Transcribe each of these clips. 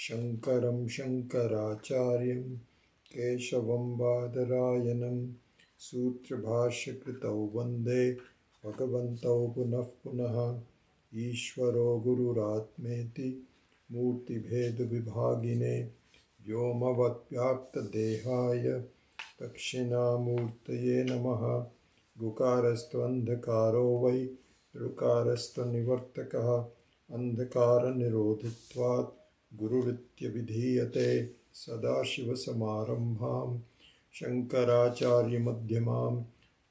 शङ्करं शङ्कराचार्यं केशवं बादरायणं सूत्रभाष्यकृतौ वन्दे भगवन्तौ पुनः पुनः। ईश्वरो गुरुरात्मेति मूर्तिभेदविभागिने व्योमवद्व्याप्तदेहाय दक्षिणामूर्तये नमः। गुकारस्त्वन्धकारो वै ऋकारस्त्वनिवर्तकः अन्धकारनिरोधित्वात् गुरुरित्यभिधीयते। सदाशिवसमारम्भां शङ्कराचार्यमध्यमाम्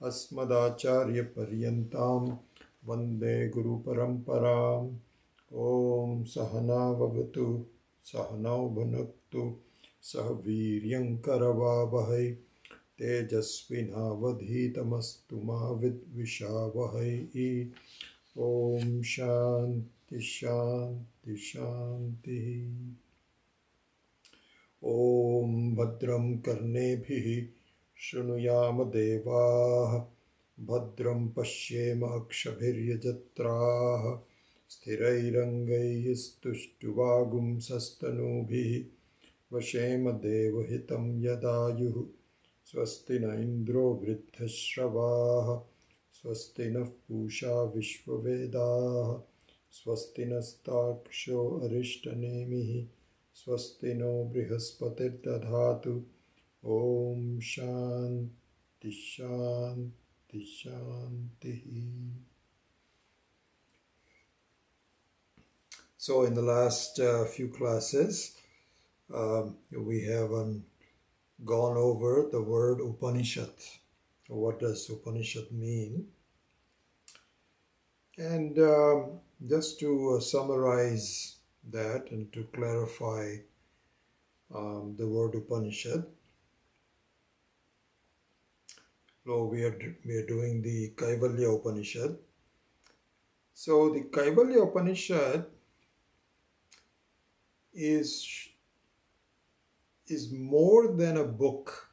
अस्मदाचार्यपर्यन्तां वन्दे गुरुपरम्पराम्। ॐ सहना भवतु सहनौ भुनक्तु सह वीर्यङ्करवावहै तेजस्विनावधीतमस्तु मा विद्विषावहै। ॐ शान्ति शान्ति शान्तिः। ॐ भद्रं कर्णेभिः शृणुयाम देवाः भद्रं पश्येम अक्षभिर्यजत्राः स्थिरैरङ्गैस्तुष्टुवागुंसस्तनूभिः वशेम देवहितं यदायुः। स्वस्ति न इन्द्रो वृद्धश्रवाः स्वस्ति नः पूषा विश्ववेदाः स्वस्ति नस्तार्क्ष्यो अरिष्टनेमिः स्वस्ति नो बृहस्पतिर्दधातु। ॐ शान्ति शान्ति शान्तिः। So in the last few classes we have gone over the word Upanishad. What does Upanishad mean? And just to summarize that and to clarify the word Upanishad, so we are doing the Kaivalya Upanishad. So the Kaivalya Upanishad is more than a book.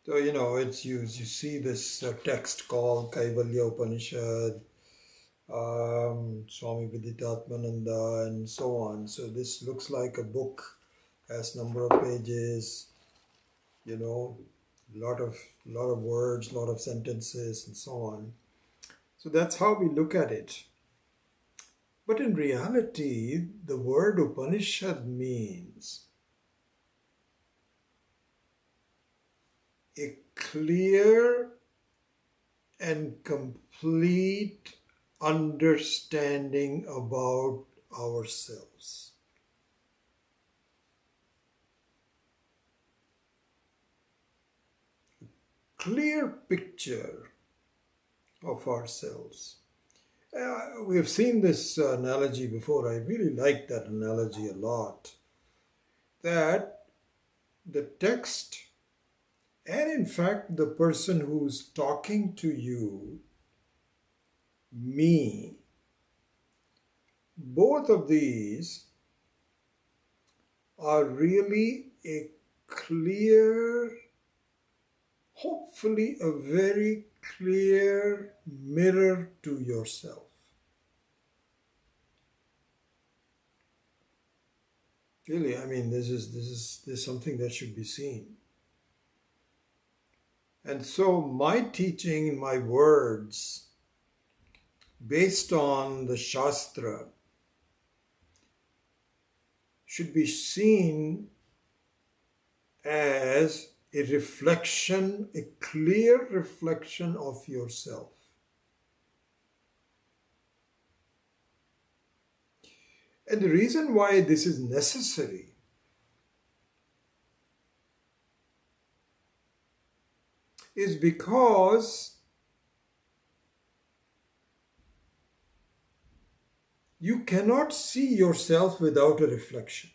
So, it's used. You see this text called Kaivalya Upanishad, Swami Viditatmananda, and so on. So this looks like a book, has number of pages, lot of words, lot of sentences, and so on. So that's how we look at it. But in reality, the word Upanishad means a clear and complete understanding about ourselves. Clear picture of ourselves. We have seen this analogy before. I really like that analogy a lot. That the text and in fact the person who's talking to you, me, both of these are really a clear, hopefully a very clear mirror to yourself. Really, this is something that should be seen. And so my teaching, my words, based on the Shastra, should be seen as a reflection, a clear reflection of yourself. And the reason why this is necessary is because you cannot see yourself without a reflection.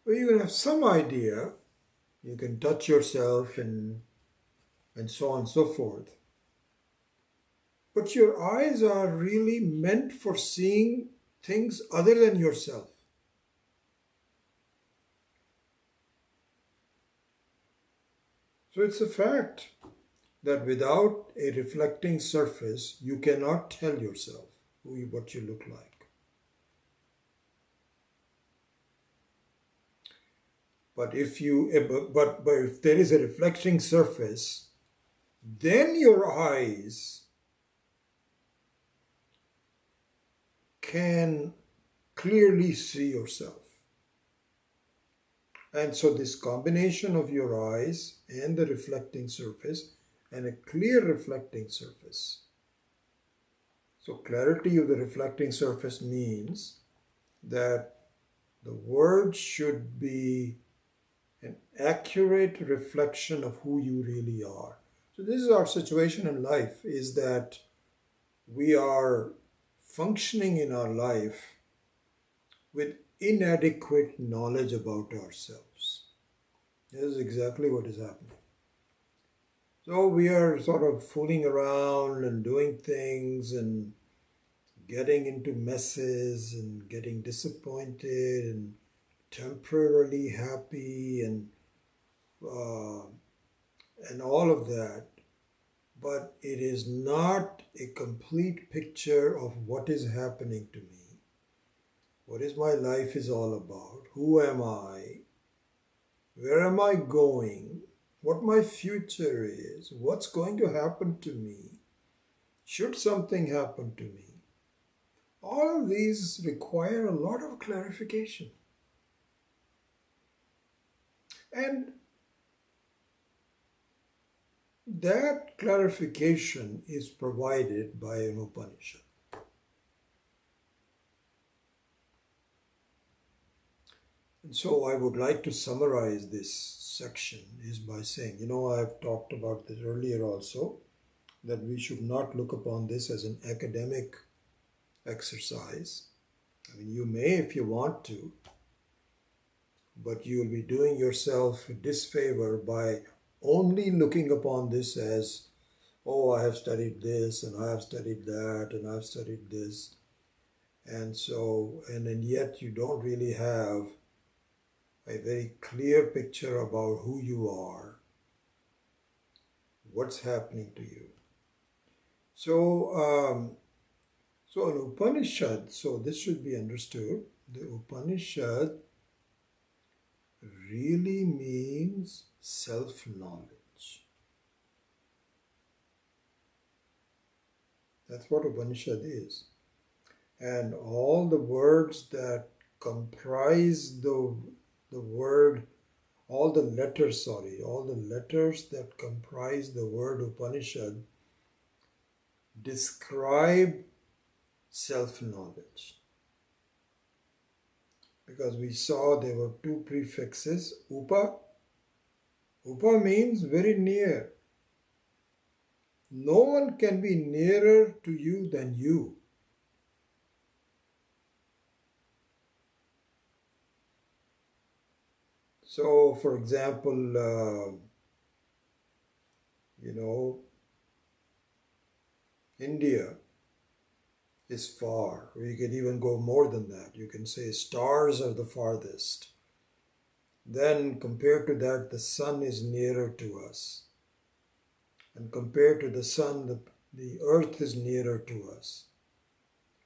Well, you can have some idea, you can touch yourself and so on and so forth. But your eyes are really meant for seeing things other than yourself. So it's a fact that without a reflecting surface, you cannot tell yourself what you look like. But if there is a reflecting surface, then your eyes can clearly see yourself. And so this combination of your eyes and the reflecting surface and a clear reflecting surface. So clarity of the reflecting surface means that the words should be an accurate reflection of who you really are. So this is our situation in life, is that we are functioning in our life with inadequate knowledge about ourselves. This is exactly what is happening. So we are sort of fooling around and doing things and getting into messes and getting disappointed and temporarily happy and all of that. But it is not a complete picture of what is happening to me. What is my life is all about? Who am I? Where am I going? What my future is? What's going to happen to me? Should something happen to me? All of these require a lot of clarification. And that clarification is provided by an Upanishad. And so I would like to summarize this section is by saying, I've talked about this earlier also, that we should not look upon this as an academic exercise. I mean, you may if you want to, but you'll be doing yourself a disfavor by only looking upon this as, oh, I have studied this and I have studied that and I've studied this. And yet you don't really have a very clear picture about who you are, what's happening to you. So an Upanishad, so this should be understood, the Upanishad really means self-knowledge. That's what Upanishad is. And all the words that comprise the word, all the letters that comprise the word Upanishad describe self-knowledge. Because we saw there were two prefixes, upa. Upa means very near. No one can be nearer to you than you. So, for example, India is far. We can even go more than that. You can say stars are the farthest. Then compared to that, the sun is nearer to us. And compared to the sun, the earth is nearer to us.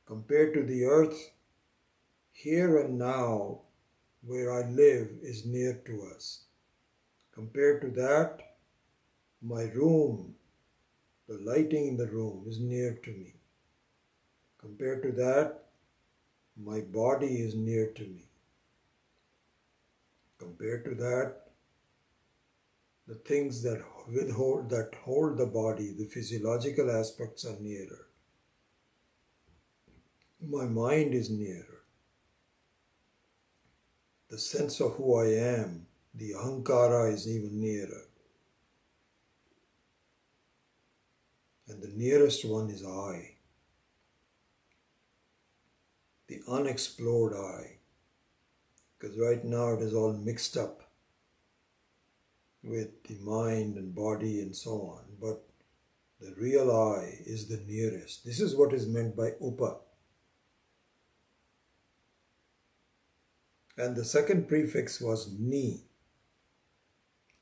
Compared to the earth, here and now, where I live, is near to us. Compared to that, my room, the lighting in the room is near to me. Compared to that, my body is near to me. Compared to that, the things that hold the body, the physiological aspects are nearer. My mind is nearer. The sense of who I am, the ahankara, is even nearer. And the nearest one is I. The unexplored I. Because right now it is all mixed up with the mind and body and so on. But the real I is the nearest. This is what is meant by upa. And the second prefix was ni,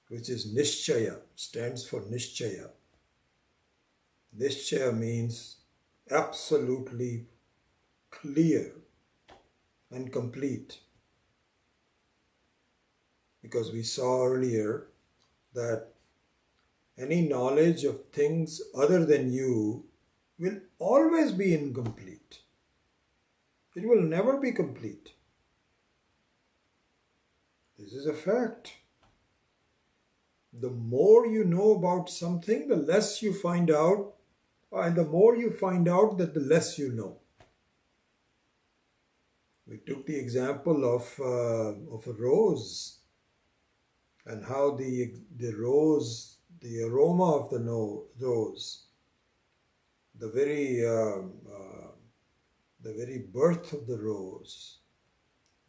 which is nishchaya, stands for nishchaya. Nishchaya means absolutely clear and complete. Because we saw earlier that any knowledge of things other than you will always be incomplete. It will never be complete. This is a fact. The more you know about something, the less you find out, and the more you find out, that the less you know. We took the example of a rose, and how the rose, the aroma of the rose, the very birth of the rose,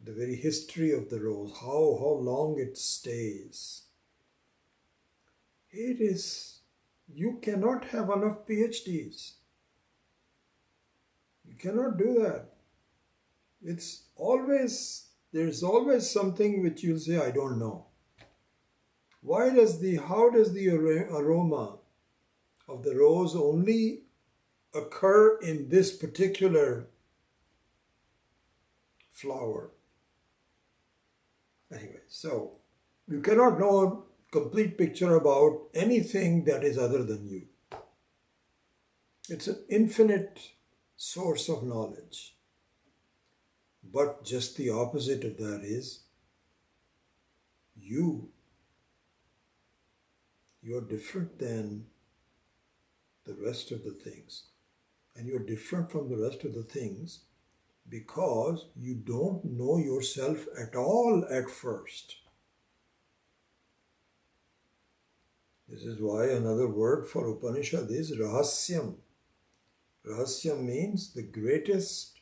the very history of the rose, how long it stays. It is, you cannot have enough PhDs. You cannot do that. It's always, there's always something which you'll say, I don't know. How does the aroma of the rose only occur in this particular flower? Anyway, so you cannot know a complete picture about anything that is other than you. It's an infinite source of knowledge. But just the opposite of that is you. You're different than the rest of the things. And you're different from the rest of the things because you don't know yourself at all at first. This is why another word for Upanishad is Rahasyam. Rahasyam means the greatest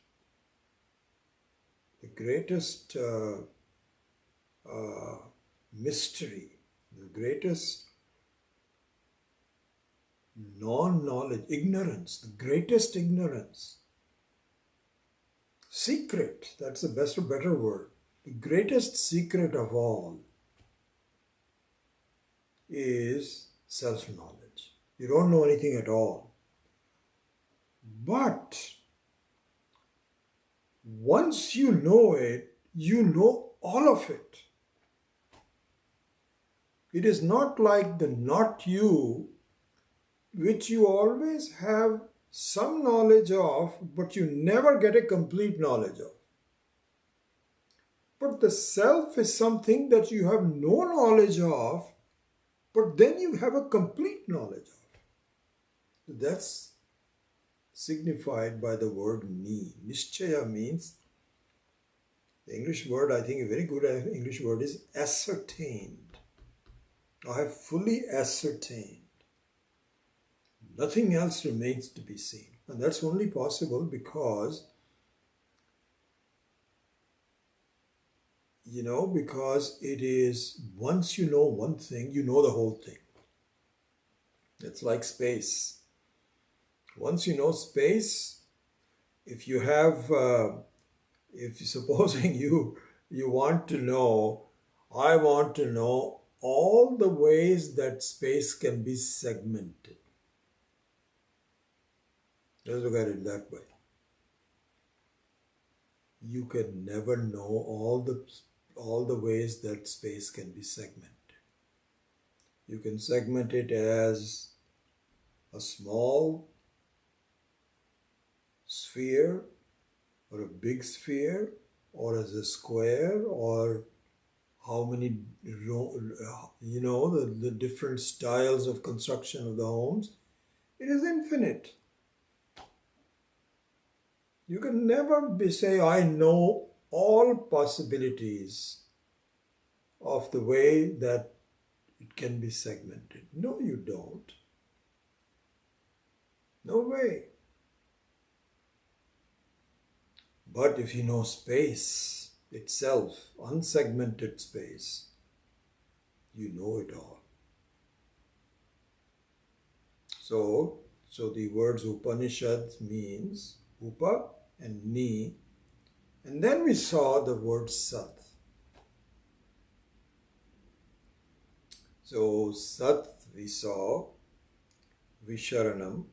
mystery, the greatest non-knowledge, ignorance, the greatest ignorance. Secret, that's a better word. The greatest secret of all is self-knowledge. You don't know anything at all. But once you know it, you know all of it. It is not like the not you, which you always have some knowledge of, but you never get a complete knowledge of. But the self is something that you have no knowledge of, but then you have a complete knowledge of. That's signified by the word ni. Nishchaya means, the English word, I think a very good English word is ascertained. I have fully ascertained. Nothing else remains to be seen. And that's only possible because, because it is, once you know one thing, you know the whole thing. It's like space. Once you know space, if you have, supposing you want to know, I want to know all the ways that space can be segmented. Let's look at it that way. You can never know all the ways that space can be segmented. You can segment it as a small sphere or a big sphere or as a square or how many, the different styles of construction of the homes. It is infinite. You can never say, I know all possibilities of the way that it can be segmented. No, you don't. No way. But if you know space itself, unsegmented space, you know it all. So the words Upanishad means Upa and Ni. And then we saw the word Sat. So Sat we saw Visharanam,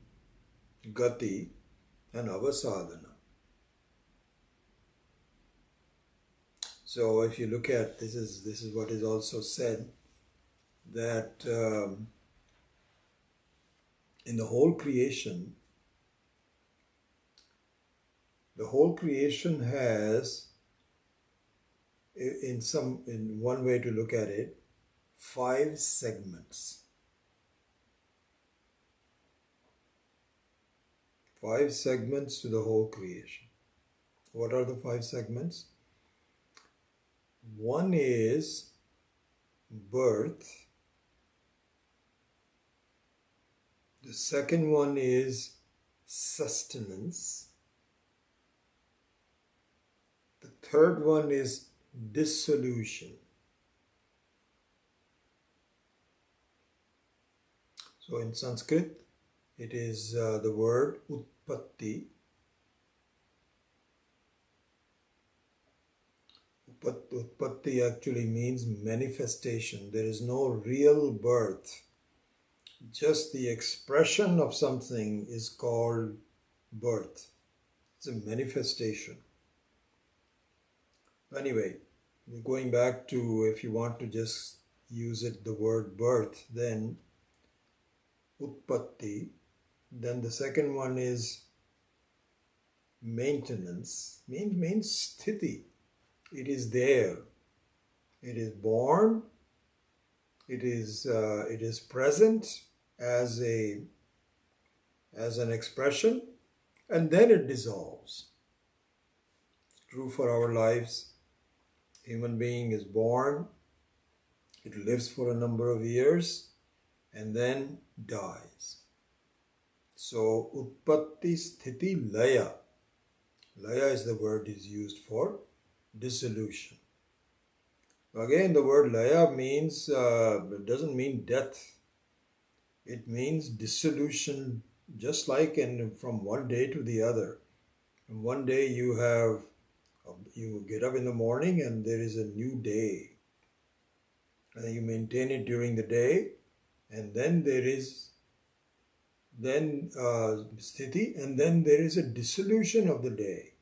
gati, and avasadana. So if you look at this is what is also said, that in the whole creation has, in one way to look at it, 5 segments. 5 segments to the whole creation. What are the 5 segments? One is birth. The second one is sustenance. The third one is dissolution. So in Sanskrit, it is the word utpatti. Utpatti actually means manifestation. There is no real birth. Just the expression of something is called birth. It's a manifestation. Anyway, going back to, if you want to just use it, the word birth, then utpatti. Then the second one is maintenance. Means sthiti. It is there. It is born. It is present as an expression, and then it dissolves. It's true for our lives. Human being is born. It lives for a number of years, and then dies. So utpatti, sthiti, laya. Laya is the word is used for dissolution. Again, the word laya means, it doesn't mean death. It means dissolution, just like from one day to the other. And one day you get up in the morning and there is a new day. And you maintain it during the day, and then there is sthiti, and then there is a dissolution of the day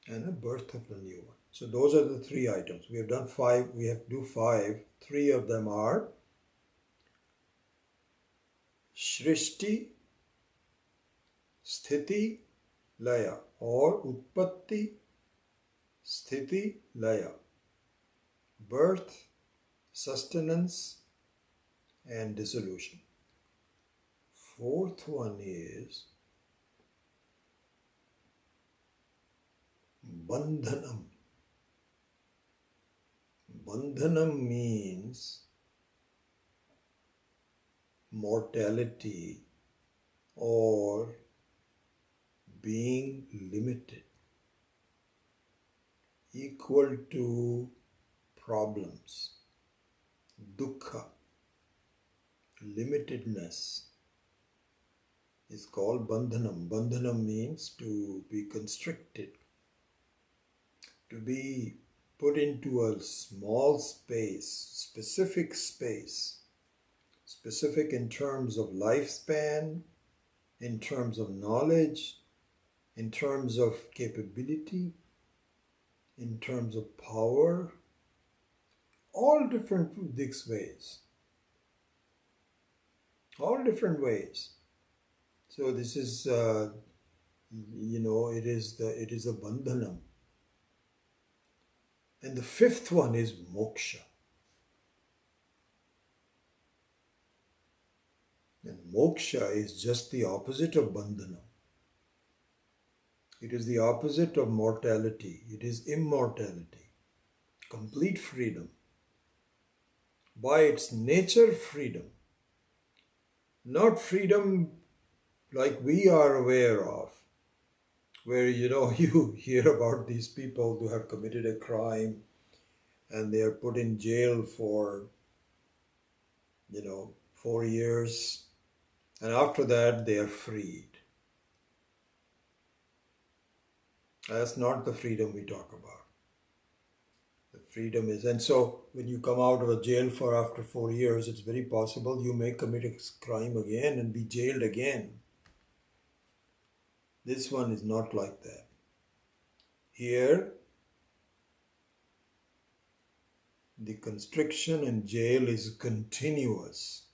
and a birth of a new one. So those are the 3 items. We have done 5. We have to do 5. 3 of them are Shrishti, Sthiti, Laya, or Utpatti, Sthiti, Laya. Birth, sustenance, and dissolution. 4th one is Bandhanam. Bandhanam means mortality or being limited, equal to problems, dukkha, limitedness is called bandhanam. Bandhanam means to be constricted, to be put into a small space, specific in terms of lifespan, in terms of knowledge, in terms of capability, in terms of power, all different ways. All different ways. So this is, it is a bandhanam. And the 5th one is moksha. And moksha is just the opposite of bandhanam. It is the opposite of mortality. It is immortality. Complete freedom. By its nature, freedom. Not freedom like we are aware of, where you hear about these people who have committed a crime and they are put in jail for 4 years, and after that they are freed. That's not the freedom we talk about. The freedom is, and so when you come out of a jail after 4 years, it's very possible you may commit a crime again and be jailed again. This one is not like that. Here, the constriction in jail is continuous.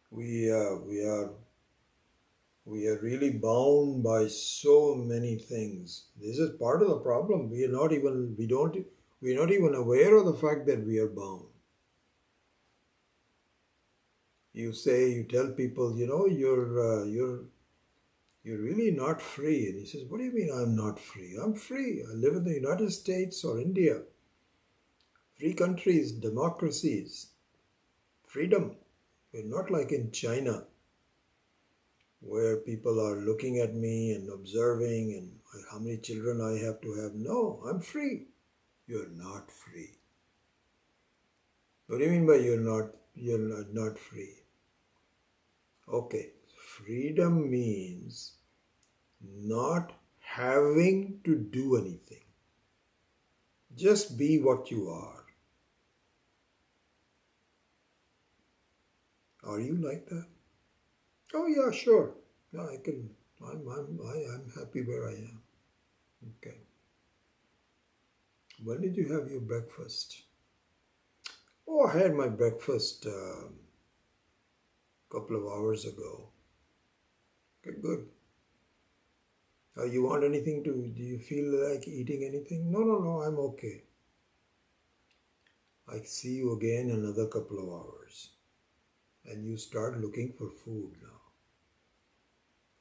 We are really bound by so many things. This is part of the problem. We're not even aware of the fact that we are bound. You tell people, you're really not free. And he says, what do you mean I'm not free? I'm free. I live in the United States or India. Free countries, democracies, freedom. We're not like in China, where people are looking at me and observing and how many children I have to have. No, I'm free. You're not free. What do you mean by you're not free? Okay, freedom means not having to do anything. Just be what you are. Are you like that? Oh yeah, sure. Yeah, I can. I'm happy where I am. Okay. When did you have your breakfast? Oh, I had my breakfast a couple of hours ago. Okay, good. You want anything to? Do you feel like eating anything? No. I'm okay. I see you again in another couple of hours, and you start looking for food now.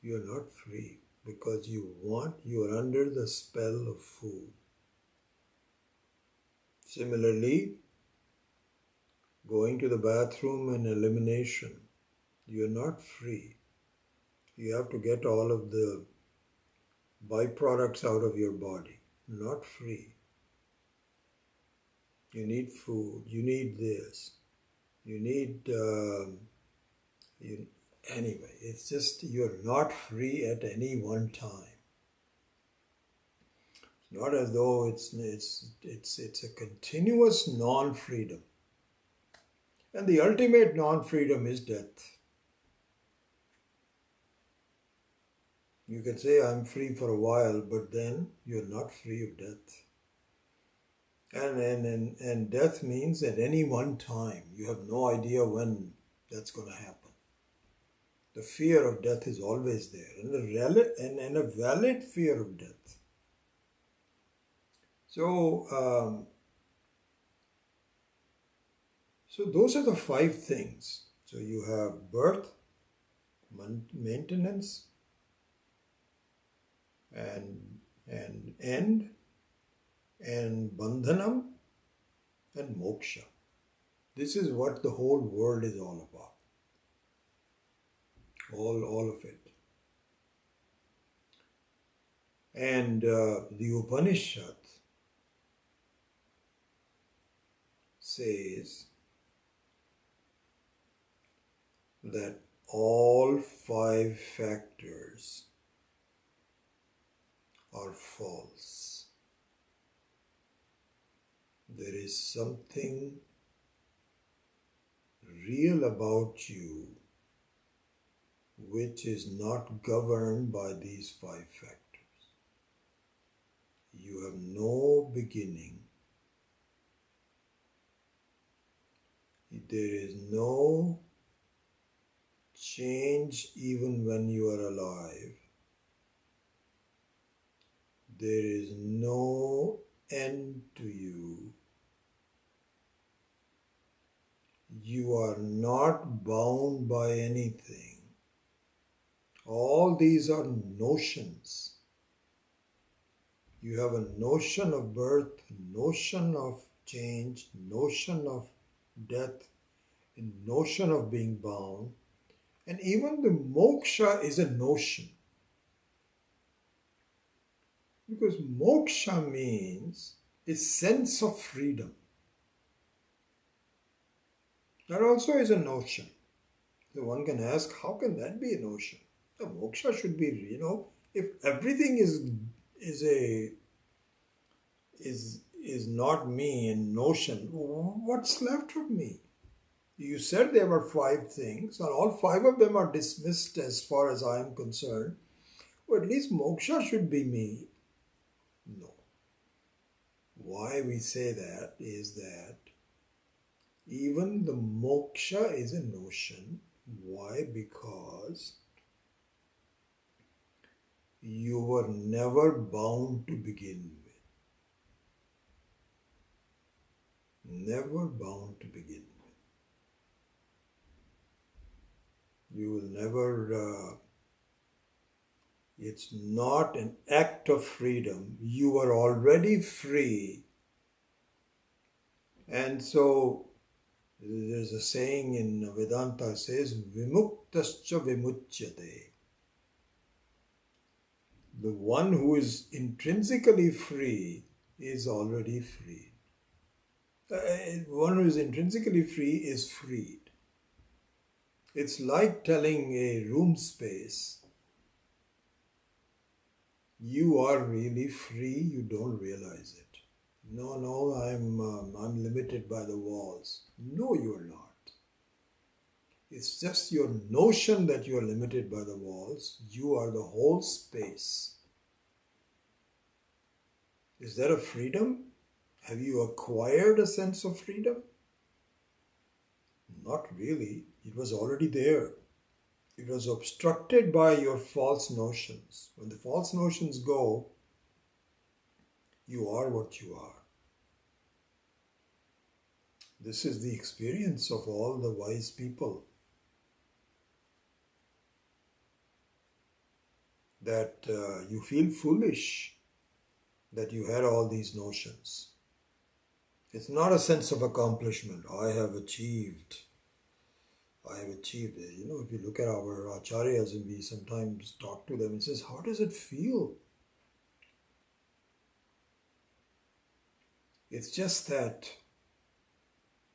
You are not free because you are under the spell of food. Similarly, going to the bathroom and elimination, you are not free. You have to get all of the byproducts out of your body. Not free. You need food. You need this. You need... Anyway, it's just you're not free at any one time. It's not as though it's a continuous non-freedom. And the ultimate non-freedom is death. You can say I'm free for a while, but then you're not free of death. And death means at any one time. You have no idea when that's going to happen. The fear of death is always there, and a valid fear of death. So those are the 5 things. So you have birth, maintenance, and end, and bandhanam, and moksha. This is what the whole world is all about. All of it. And the Upanishad says that all 5 factors are false. There is something real about you which is not governed by these 5 factors. You have no beginning. There is no change even when you are alive. There is no end to you. You are not bound by anything. All these are notions. You have a notion of birth, notion of change, notion of death, a notion of being bound, and even the moksha is a notion. Because moksha means a sense of freedom. That also is a notion. So one can ask, how can that be a notion? The moksha should be, if everything is not me in notion, what's left of me? You said there were five things, and all five of them are dismissed as far as I am concerned. Well, at least moksha should be me. No. Why we say that is that even the moksha is a notion. Why? Because you were never bound to begin with. Never bound to begin with. You will never, it's not an act of freedom. You are already free. And so there's a saying in Vedanta says, Vimuktascha vimuchyate. The one who is intrinsically free is already free. One who is intrinsically free is freed. It's like telling a room space, you are really free, you don't realize it. No, I'm limited by the walls. No, you're not. It's just your notion that you are limited by the walls. You are the whole space. Is that a freedom? Have you acquired a sense of freedom? Not really. It was already there. It was obstructed by your false notions. When the false notions go, you are what you are. This is the experience of all the wise people. That you feel foolish that you had all these notions. It's not a sense of accomplishment. I have achieved it. You know, if you look at our acharyas and we sometimes talk to them, it says, how does it feel? It's just that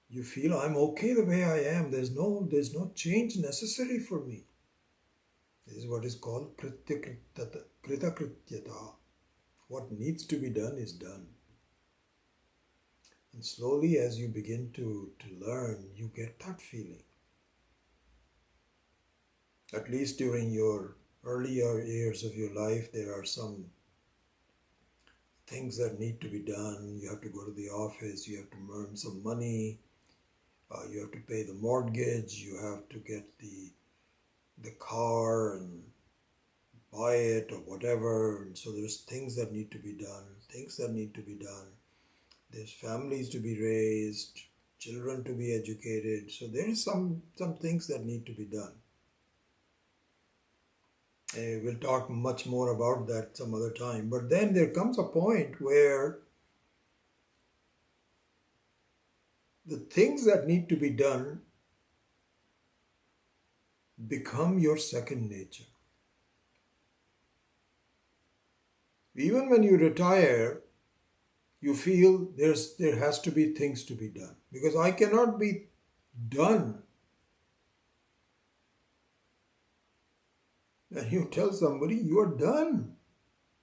you feel I'm okay the way I am. There's no change necessary for me. This is what is called kritakrityata. What needs to be done is done. And slowly as you begin to learn, you get that feeling. At least during your earlier years of your life, there are some things that need to be done. You have to go to the office, you have to earn some money, you have to pay the mortgage, you have to get the car and buy it or whatever. And so there's things that need to be done. There's families to be raised, children to be educated. So there is some things that need to be done. We'll talk much more about that some other time. But then there comes a point where the things that need to be done become your second nature. Even when you retire, you feel there has to be things to be done. Because I cannot be done. And you tell somebody, you are done.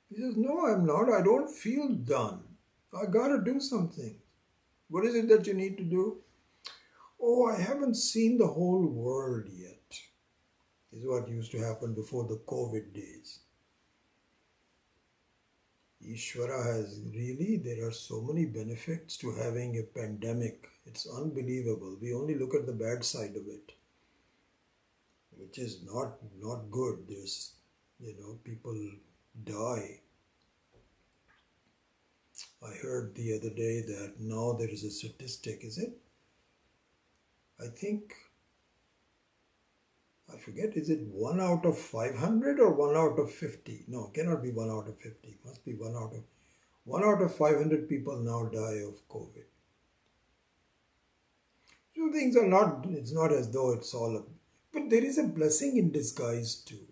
He says, no, I'm not. I don't feel done. I got to do something. What is it that you need to do? Oh, I haven't seen the whole world yet. This is what used to happen before the COVID days. Ishvara has really, there are so many benefits to having a pandemic. It's unbelievable. We only look at the bad side of it, which is not good. There's, people die. I heard the other day that now there is a statistic, is it? I forget, is it 1 out of 500 or 1 out of 50? No, it cannot be 1 out of 50. It must be 1 out of 500 people now die of COVID. So things are not, it's not as though it's all, but there is a blessing in disguise too.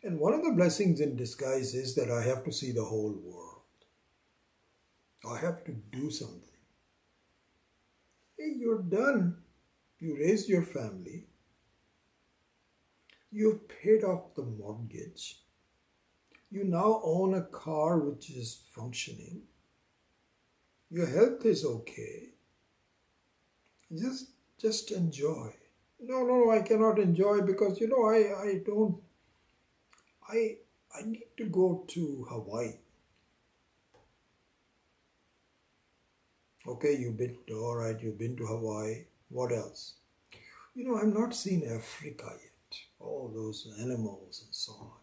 And one of the blessings in disguise is that I have to see the whole world. I have to do something. Hey, you're done. You raised your family. You've paid off the mortgage. You now own a car which is functioning. Your health is okay. Just just enjoy. No, I cannot enjoy because I don't I I need to go to Hawaii. Okay, all right, you've been to Hawaii. What else? I've not seen Africa yet. All those animals and so on.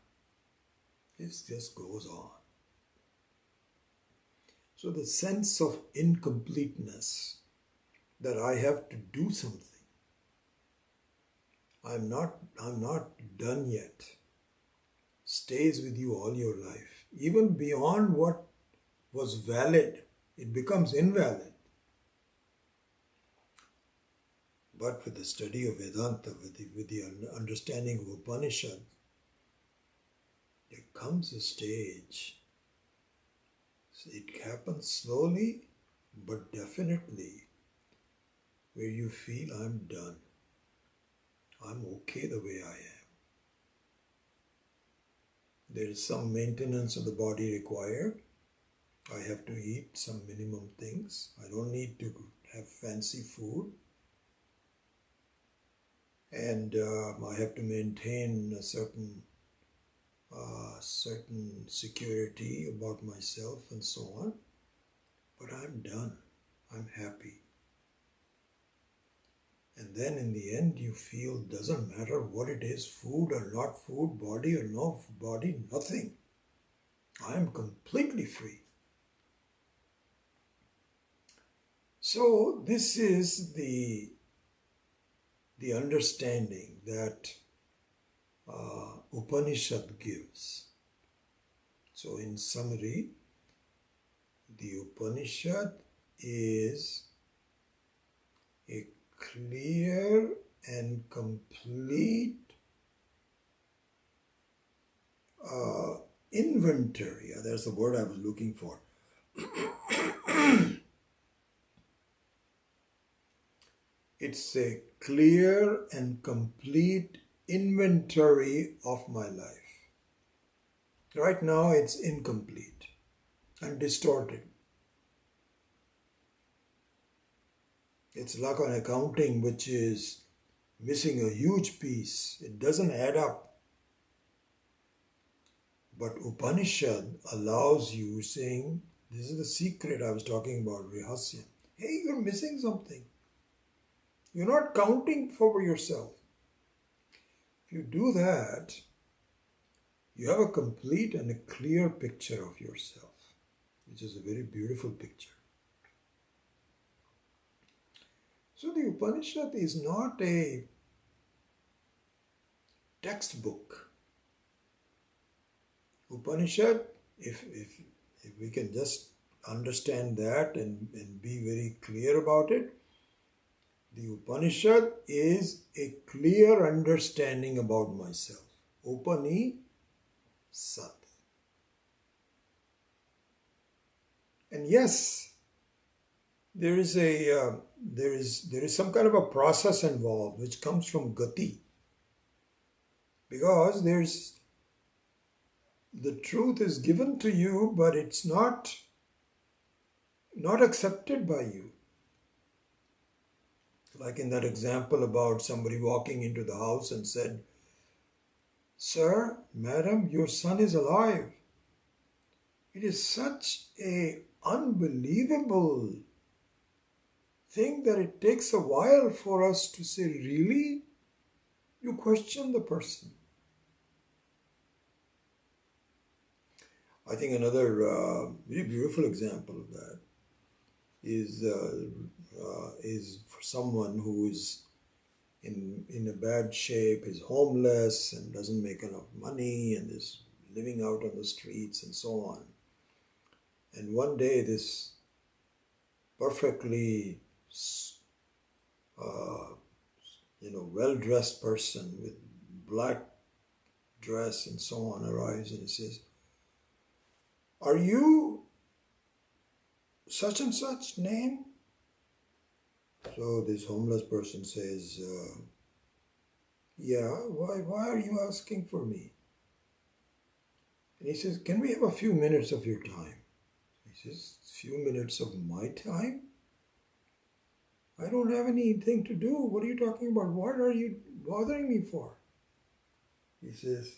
It just goes on. So the sense of incompleteness, that I have to do something. I'm not done yet. Stays with you all your life. Even beyond what was valid, it becomes invalid. But with the study of Vedanta, with the understanding of Upanishad, there comes a stage. It happens slowly, but definitely, where you feel I'm done. I'm okay the way I am. There is some maintenance of the body required. I have to eat some minimum things. I don't need to have fancy food. And I have to maintain a certain security about myself and so on. But I'm done. I'm happy. And then in the end you feel doesn't matter what it is, food or not food, body or no body, nothing. I am completely free. So this is the understanding that Upanishad gives. So in summary, the Upanishad is a clear and complete inventory. That's the word I was looking for. It's a clear and complete inventory of my life. Right now it's incomplete and distorted. It's like an accounting which is missing a huge piece. It doesn't add up. But Upanishad allows you, saying, this is the secret I was talking about, Rahasya. Hey, you're missing something. You're not counting for yourself. If you do that, you have a complete and a clear picture of yourself, which is a very beautiful picture. So the Upanishad is not a textbook. Upanishad, if we can just understand that and be very clear about it, the Upanishad is a clear understanding about myself. Upanishad. And yes, there is some kind of a process involved which comes from Gati. Because the truth is given to you, but it's not accepted by you. Like in that example about somebody walking into the house and said, "Sir, madam, your son is alive." It is such an unbelievable thing that it takes a while for us to say, really? You question the person. I think another very beautiful example of that is for someone who is in a bad shape, is homeless and doesn't make enough money and is living out on the streets and so on. And one day this perfectly well-dressed person with black dress and so on arrives and he says, "Are you such and such name?" So this homeless person says, "Yeah, why are you asking for me?" And he says, "Can we have a few minutes of your time?" He says, "Few minutes of my time? I don't have anything to do. What are you talking about? What are you bothering me for? He says,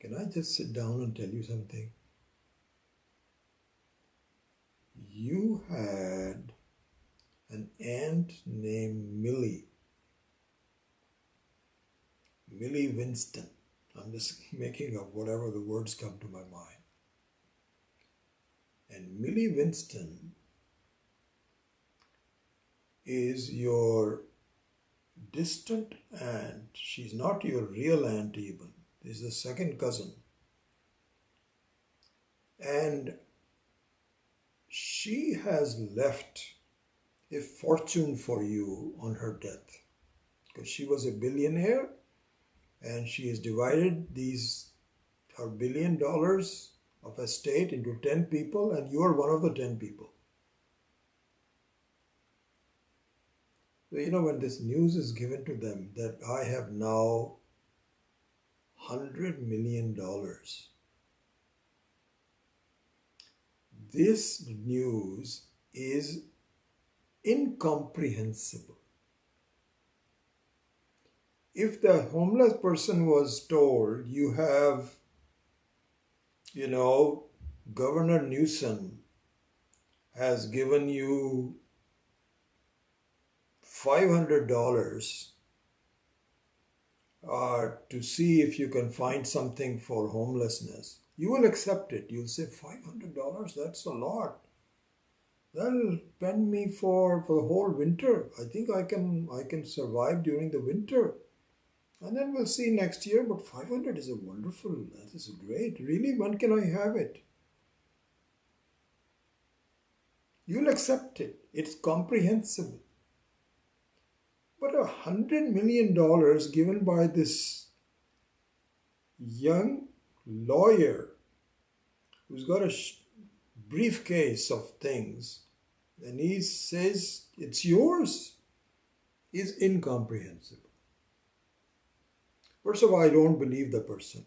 can I just sit down and tell you something? You had an aunt named Millie Winston. I'm just making up whatever the words come to my mind. And Millie Winston is your distant aunt. She's not your real aunt even. This is the second cousin. And she has left a fortune for you on her death. Because she was a billionaire and she has divided her $1 billion of estate into 10 people, and you are one of the 10 people. So, when this news is given to them that I have now $100 million, this news is incomprehensible. If the homeless person was told, you have, Governor Newsom has given you $500 to see if you can find something for homelessness, you will accept it. You'll say, $500, that's a lot. That'll spend me for the whole winter. I think I can survive during the winter. And then we'll see next year, but 500 is that is great. Really, when can I have it? You'll accept it. It's comprehensible. But $100 million given by this young lawyer who's got a briefcase of things, and he says it's yours, is incomprehensible. First of all, I don't believe the person.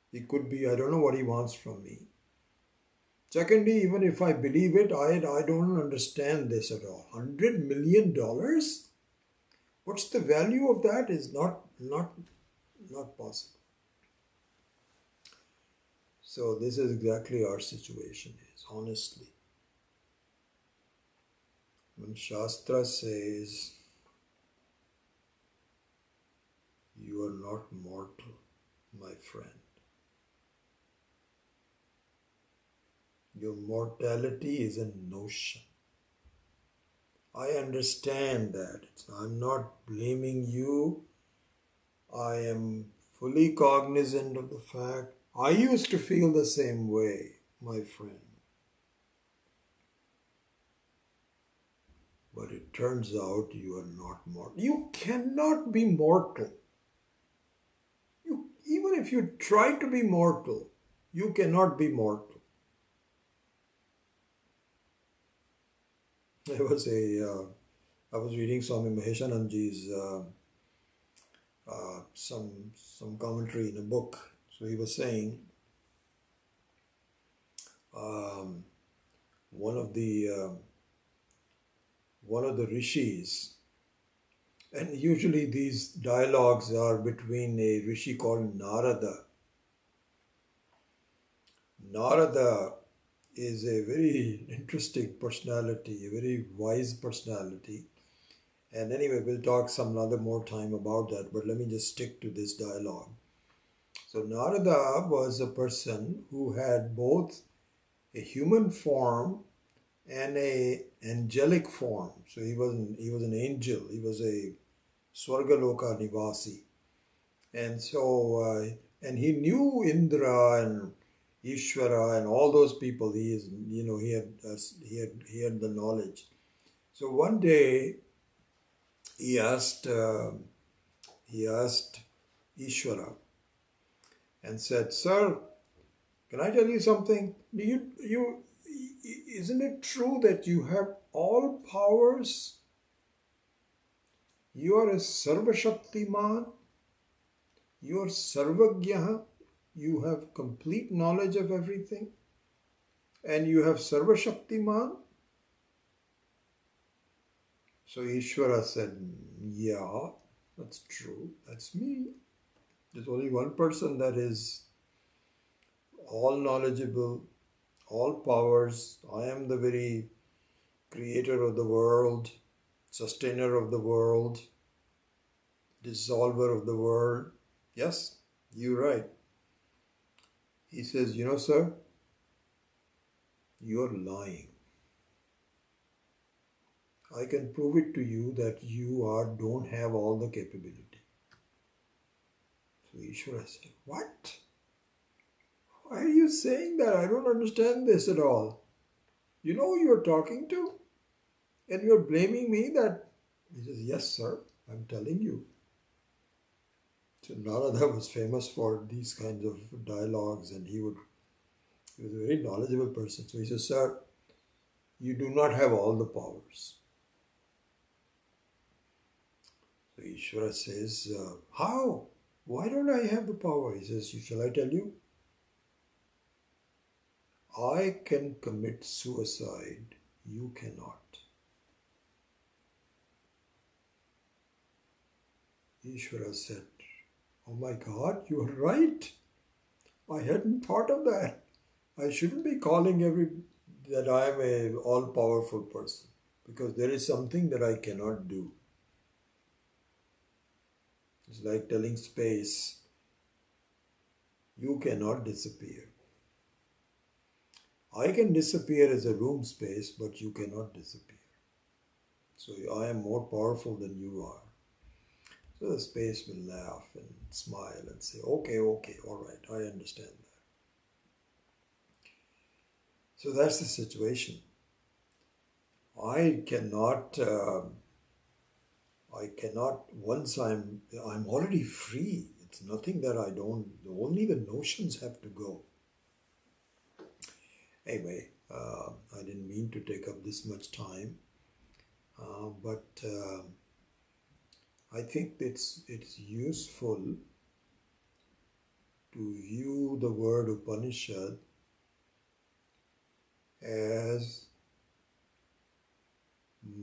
He could be, I don't know what he wants from me. Secondly, even if I believe it, I don't understand this at all. $100 million? What's the value of that is not possible. So this is exactly our situation is, honestly. When Shastra says, you are not mortal, my friend. Your mortality is a notion. I understand that. I'm not blaming you. I am fully cognizant of the fact. I used to feel the same way, my friend. But it turns out you are not mortal. You cannot be mortal. Even if you try to be mortal, you cannot be mortal. I was reading Swami Maheshanandaji's some commentary in a book. So he was saying one of the rishis, and usually these dialogues are between a rishi called Narada. Narada is a very interesting personality, a very wise personality. And anyway, we'll talk some other more time about that, but let me just stick to this dialogue. So Narada was a person who had both a human form and an angelic form. So he was an angel. He was a Swargaloka Nivasi. And so, and he knew Indra and Ishvara and all those people. He had the knowledge. So one day he asked Ishvara and said, "Sir, can I tell you something? Isn't it true that you have all powers? You are a Sarvashaktiman. You are Sarvagyaha. You have complete knowledge of everything. And you have Sarvashaktiman." So Ishvara said, yeah, that's true. That's me. There's only one person that is all knowledgeable, all powers. I am the very creator of the world, sustainer of the world, dissolver of the world. Yes, you're right. He says, sir, you're lying. I can prove it to you that don't have all the capability. So Ishvara said, what? Why are you saying that? I don't understand this at all. You know who you're talking to? And you're blaming me that. He says, yes, sir, I'm telling you. So Narada was famous for these kinds of dialogues, and he was a very knowledgeable person. So he says, sir, you do not have all the powers. So Ishvara says, how? Why don't I have the power? He says, shall I tell you? I can commit suicide. You cannot. Ishvara said, oh my God, you are right. I hadn't thought of that. I shouldn't be calling that I am a all-powerful person, because there is something that I cannot do. It's like telling space, you cannot disappear. I can disappear as a room space, but you cannot disappear. So I am more powerful than you are. So the space will laugh and smile and say, okay, all right, I understand that. So that's the situation. I cannot, once I'm already free. It's nothing that I don't, only the notions have to go. Anyway, I didn't mean to take up this much time, but I think it's useful to view the word Upanishad as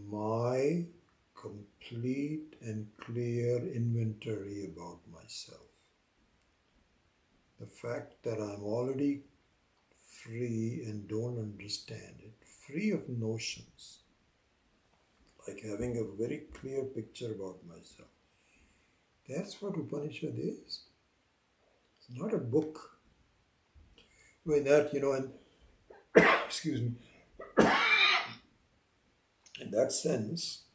my complete and clear inventory about myself. The fact that I'm already free and don't understand it, free of notions, like having a very clear picture about myself. That's what Upanishad is. It's not a book. In that, excuse me, in that sense,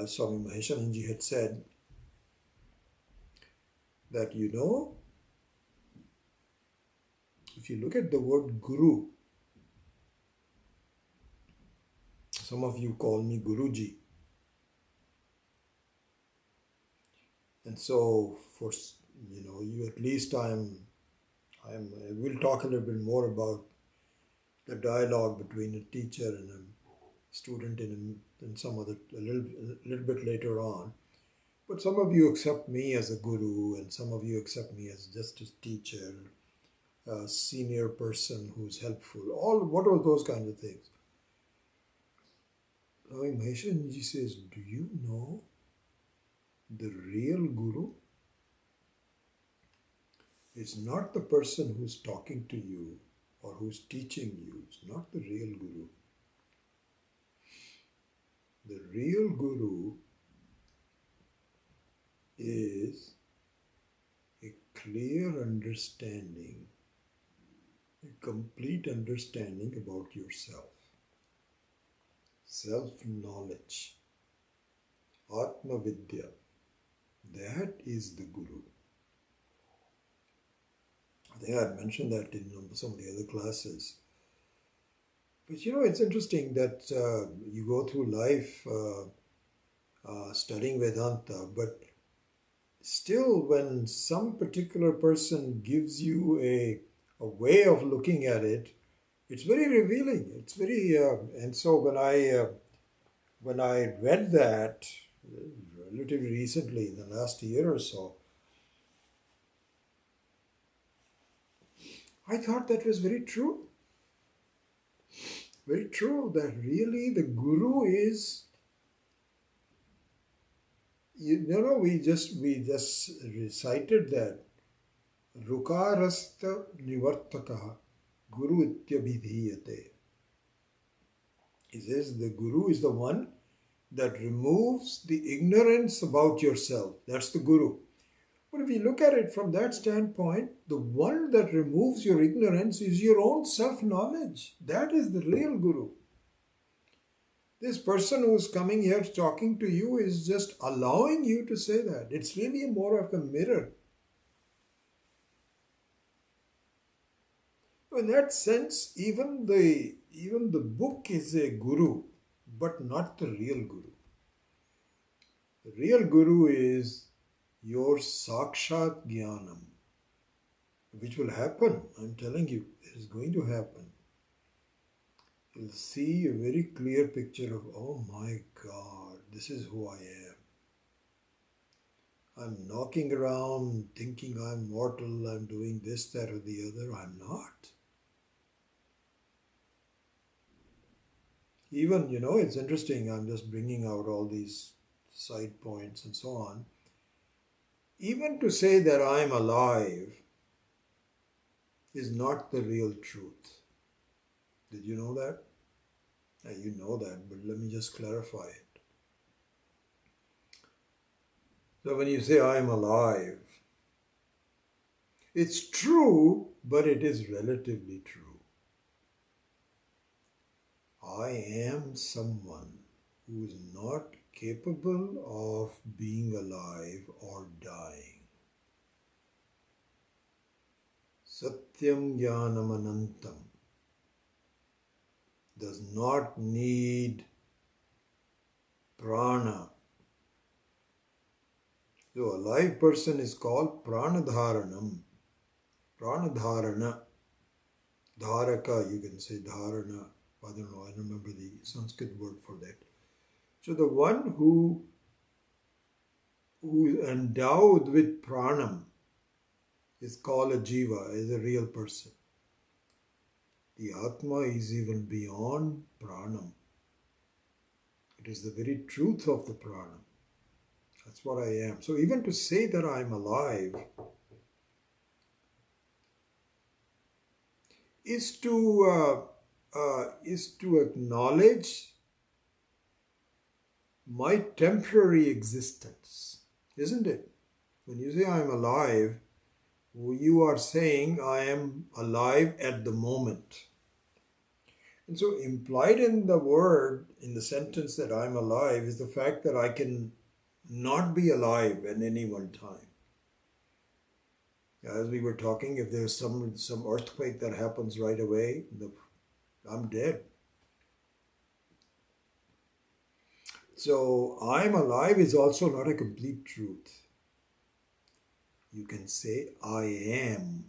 Swami Maheshananji had said that, if you look at the word Guru, some of you call me Guruji. And so, for you at least we'll talk a little bit more about the dialogue between a teacher and a student in some other, a little bit later on. But some of you accept me as a guru, and some of you accept me as just a teacher, a senior person who's helpful, what are those kinds of things. Maheshanji says, do you know the real guru? It's not the person who's talking to you or who's teaching you. It's not the real guru. The real guru is a clear understanding, a complete understanding about yourself. Self-knowledge, Atma Vidya, that is the Guru. I think I mentioned that in some of the other classes. But it's interesting that you go through life studying Vedanta, but still when some particular person gives you a way of looking at it, it's very revealing. It's very, and so when I read that relatively recently, in the last year or so, I thought that was very true. very true that really the guru is, we just recited that. Rukarasta nivartakaha guru ityabhidhiyate. He says the guru is the one that removes the ignorance about yourself. That's the guru. But if you look at it from that standpoint, the one that removes your ignorance is your own self-knowledge. That is the real guru. This person who is coming here talking to you is just allowing you to say that. It's really more of a mirror. In that sense, even the book is a guru, but not the real guru. The real guru is your sakshat jnanam, which will happen. I'm telling you, it is going to happen. You'll see a very clear picture of, oh my God, this is who I am. I'm knocking around thinking I'm mortal, I'm doing this, that, or the other. I'm not. Even, it's interesting, I'm just bringing out all these side points and so on. Even to say that I'm alive is not the real truth. Did you know that? You know that, but let me just clarify it. So when you say I'm alive, it's true, but it is relatively true. I am someone who is not capable of being alive or dying. Satyam Jnanam Anantam does not need prana. So a live person is called pranadharanam. Pranadharana. Dharaka, you can say dharana. I don't know, I don't remember the Sanskrit word for that. So the one who is endowed with pranam is called a jiva, is a real person. The Atma is even beyond pranam. It is the very truth of the pranam. That's what I am. So even to say that I'm alive is to acknowledge my temporary existence, isn't it? When you say I'm alive, you are saying I am alive at the moment. And so implied in the word, in the sentence that I'm alive, is the fact that I can not be alive at any one time. As we were talking, if there's some earthquake that happens right away, I'm dead. So I'm alive is also not a complete truth. You can say I am.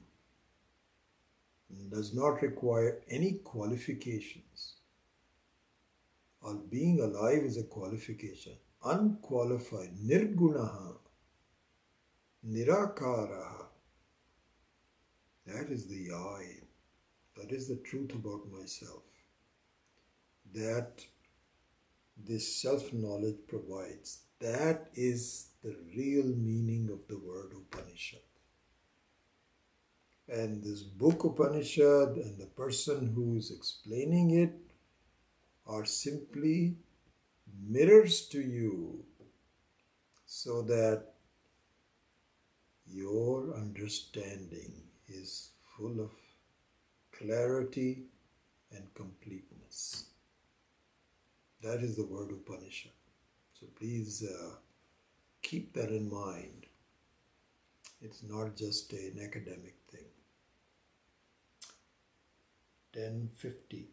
It does not require any qualifications. Being alive is a qualification. Unqualified. Nirgunaha. Nirakaraha. That is the I. That is the truth about myself. That this self-knowledge provides. That is the real meaning of the word Upanishad. And this book Upanishad and the person who is explaining it are simply mirrors to you so that your understanding is full of clarity and completeness. That is the word Upanishad. So please keep that in mind. It's not just an academic thing. 10:50.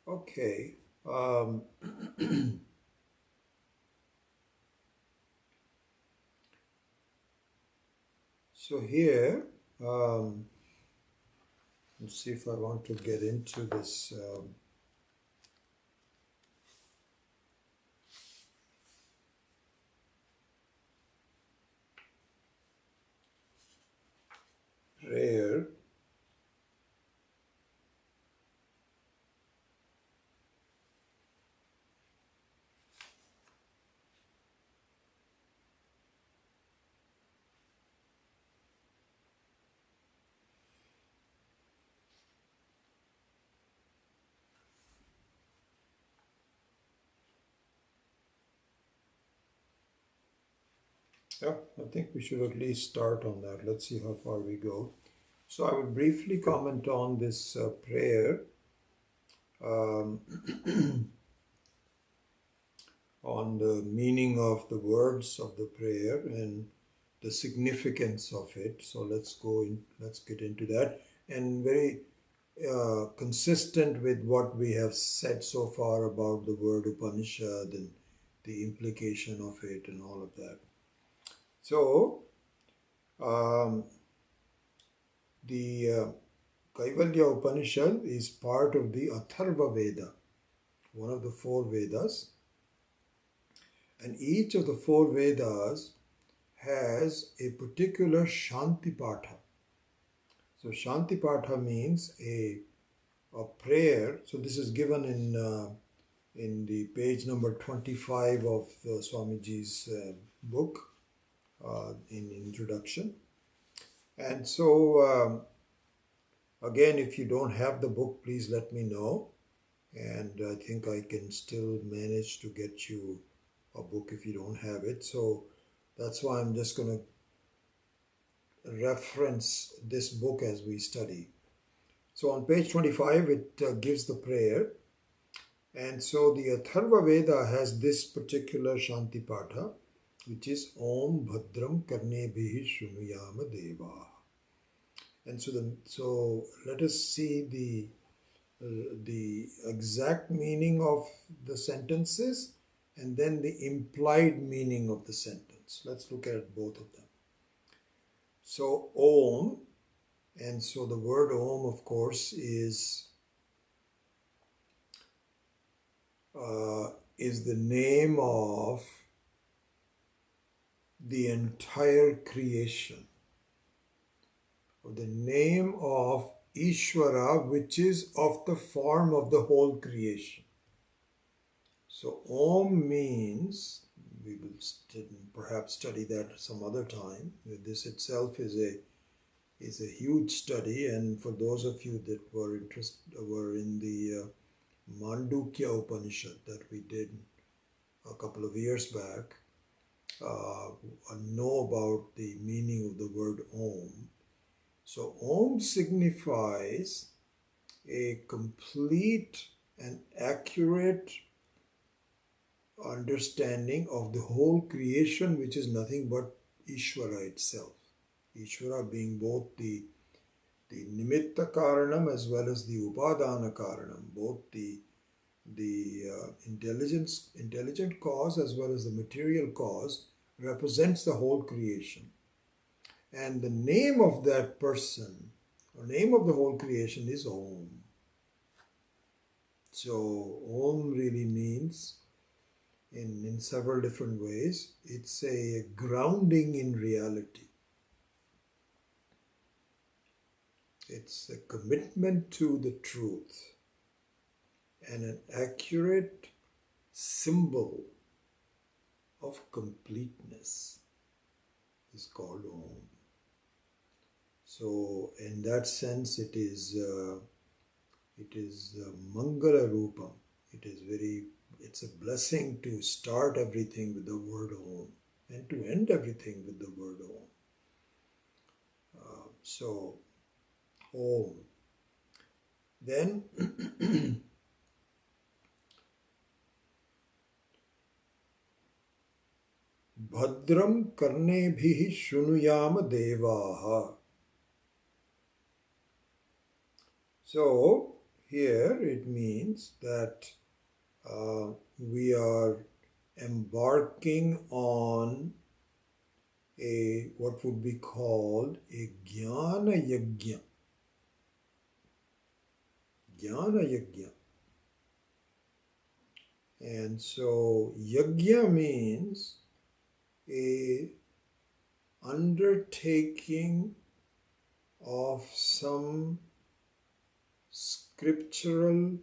Okay. So here, let's see if I want to get into this. prayer Yeah, I think we should at least start on that. Let's see how far we go. So I will briefly comment on this prayer, um, on the meaning of the words of the prayer and the significance of it. So let's get into that. And very consistent with what we have said so far about the word Upanishad and the implication of it and all of that. So, um, the Kaivalya Upanishad is part of the Atharva Veda, one of the four Vedas. And each of the four Vedas has a particular Shantipatha. So Shantipatha means a prayer. So this is given in the page number 25 of Swamiji's book in introduction. And so again, if you don't have the book, please let me know. And I think I can still manage to get you a book if you don't have it. So that's why I'm just going to reference this book as we study. So on page 25, it gives the prayer. And so the Atharva Veda has this particular Shantipatha, which is Om Bhadram Karnebhihi Shrunuyama Deva. And so let us see the exact meaning of the sentences and then the implied meaning of the sentence. Let's look at both of them. So Om, and so the word Om, of course, is the name of the entire creation, or the name of Ishvara, which is of the form of the whole creation. So Om means, we will perhaps study that some other time. This itself is a huge study, and for those of you that were in the Mandukya Upanishad that we did a couple of years back, know about the meaning of the word Om. So Om signifies a complete and accurate understanding of the whole creation, which is nothing but Ishvara itself. Ishvara being both the Nimitta Karanam as well as the Upadana Karanam, both the intelligent cause as well as the material cause, represents the whole creation. And the name of that person, or name of the whole creation, is Om. So Om really means, in several different ways, it's a grounding in reality. It's a commitment to the truth and an accurate symbol of completeness is called Om. So in that sense, it is Mangala Rupam. It's a blessing to start everything with the word Om and to end everything with the word Om. So Om. Then Bhadram Karnebhihi Shrunuyama Devaha. So here it means that we are embarking on what would be called a Jnana Yajna. Jnana Yajna. And so Yajna means a undertaking of some scriptural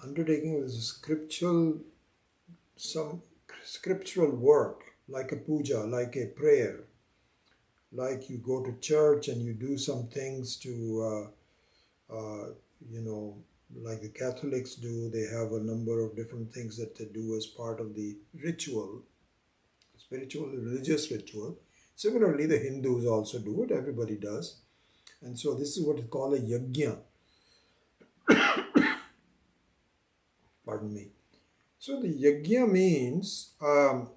undertaking, with some scriptural work, like a puja, like a prayer, like you go to church and you do some things to, you know, like the Catholics do. They have a number of different things that they do as part of the ritual, spiritual, religious ritual. Similarly, the Hindus also do it, everybody does. And so this is what is called a yajna. Pardon me. So the yajna means a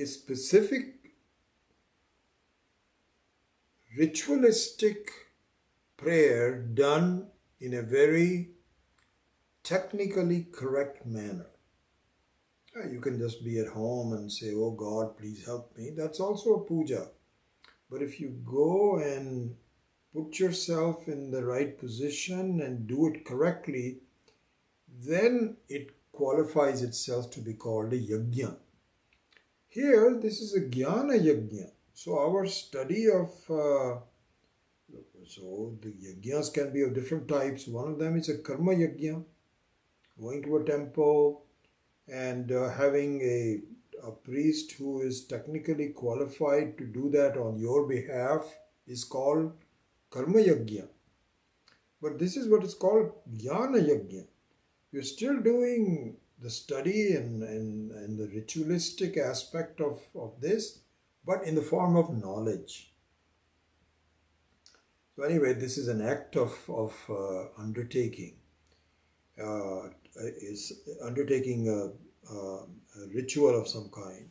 specific ritualistic prayer done in a very technically correct manner. You can just be at home and say, "Oh God, please help me." That's also a puja. But if you go and put yourself in the right position and do it correctly, then it qualifies itself to be called a yajna. Here, this is a jnana yajna. So our study of, so the yajnas can be of different types. One of them is a karma yajna, going to a temple and having a priest who is technically qualified to do that on your behalf is called karma yajna. But this is what is called jnana yajna. You're still doing the study and the ritualistic aspect of this, but in the form of knowledge. So anyway, this is an act of undertaking. Is undertaking a ritual of some kind.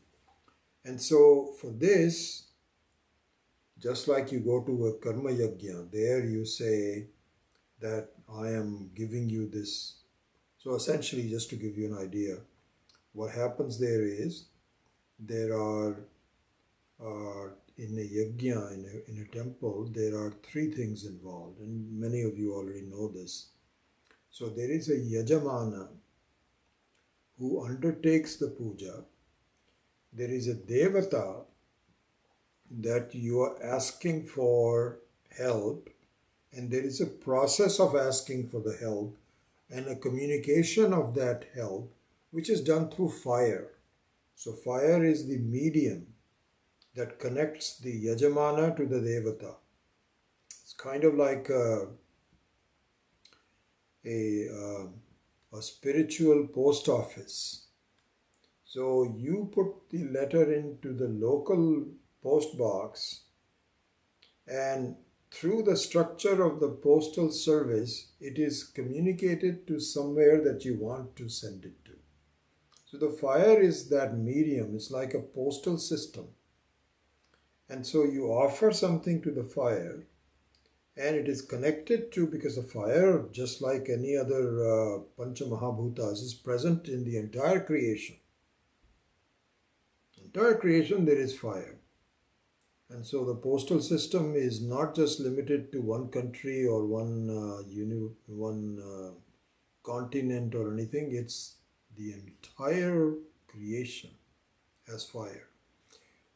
And so for this, just like you go to a karma yajna, there you say that I am giving you this. So essentially, just to give you an idea, what happens there is there are in a yajna, in a temple, there are three things involved, and many of you already know this. So there is a yajamana who undertakes the puja. There is a devata that you are asking for help, and there is a process of asking for the help and a communication of that help, which is done through fire. So fire is the medium that connects the yajamana to the devata. It's kind of like a spiritual post office. So you put the letter into the local post box, and through the structure of the postal service, it is communicated to somewhere that you want to send it to. So the fire is that medium. It's like a postal system. And so you offer something to the fire, and it is connected to, because the fire, just like any other Pancha Mahabhutas, is present in the entire creation. Entire creation, there is fire. And so the postal system is not just limited to one country or one continent or anything. It's the entire creation has fire.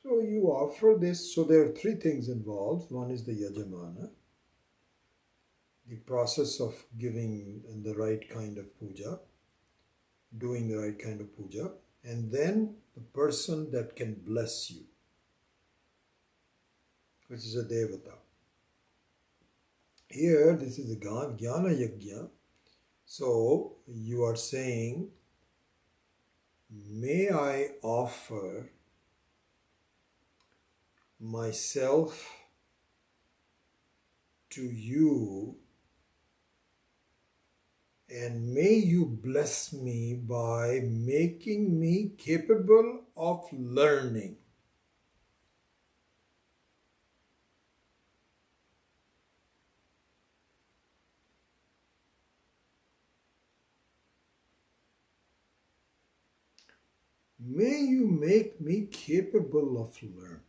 So you offer this. So there are three things involved. One is the yajamana, the process of giving the right kind of puja, doing the right kind of puja, and then the person that can bless you, which is a devata. Here, this is a jnana yajna. So you are saying, may I offer myself to you, and may you bless me by making me capable of learning. May you make me capable of learning.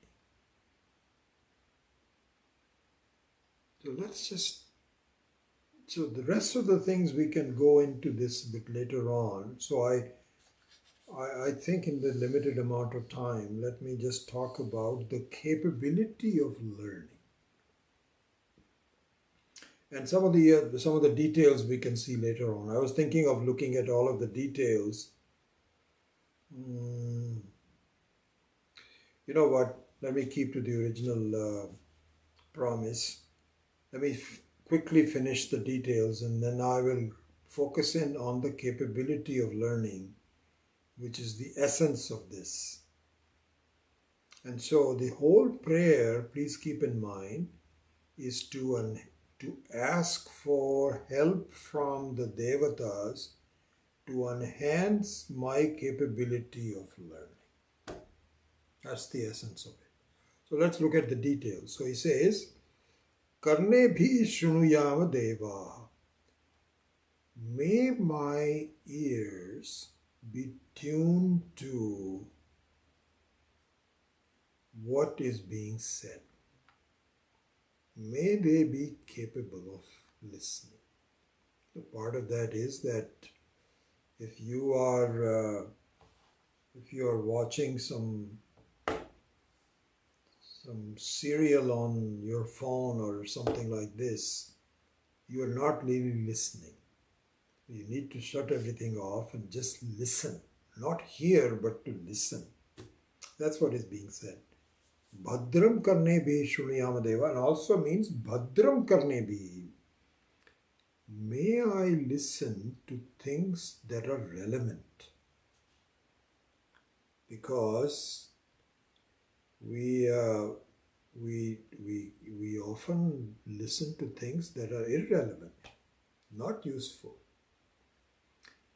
So the rest of the things we can go into this a bit later on. So I think in the limited amount of time, let me just talk about the capability of learning. And some of the details we can see later on. I was thinking of looking at all of the details. You know what? Let me keep to the original promise. Let me quickly finish the details, and then I will focus in on the capability of learning, which is the essence of this. And so the whole prayer, please keep in mind, is to ask for help from the devatas to enhance my capability of learning. That's the essence of it. So let's look at the details. So he says, Karne bhi shrunuyama devaha. May my ears be tuned to what is being said. May they be capable of listening. So part of that is that if you are watching some serial on your phone or something like this, you are not really listening. You need to shut everything off and just listen. Not hear, but to listen. That's what is being said. Bhadram karne bhi shrunuyama deva, and also means Bhadram karne bhi. May I listen to things that are relevant. Because we often listen to things that are irrelevant, not useful.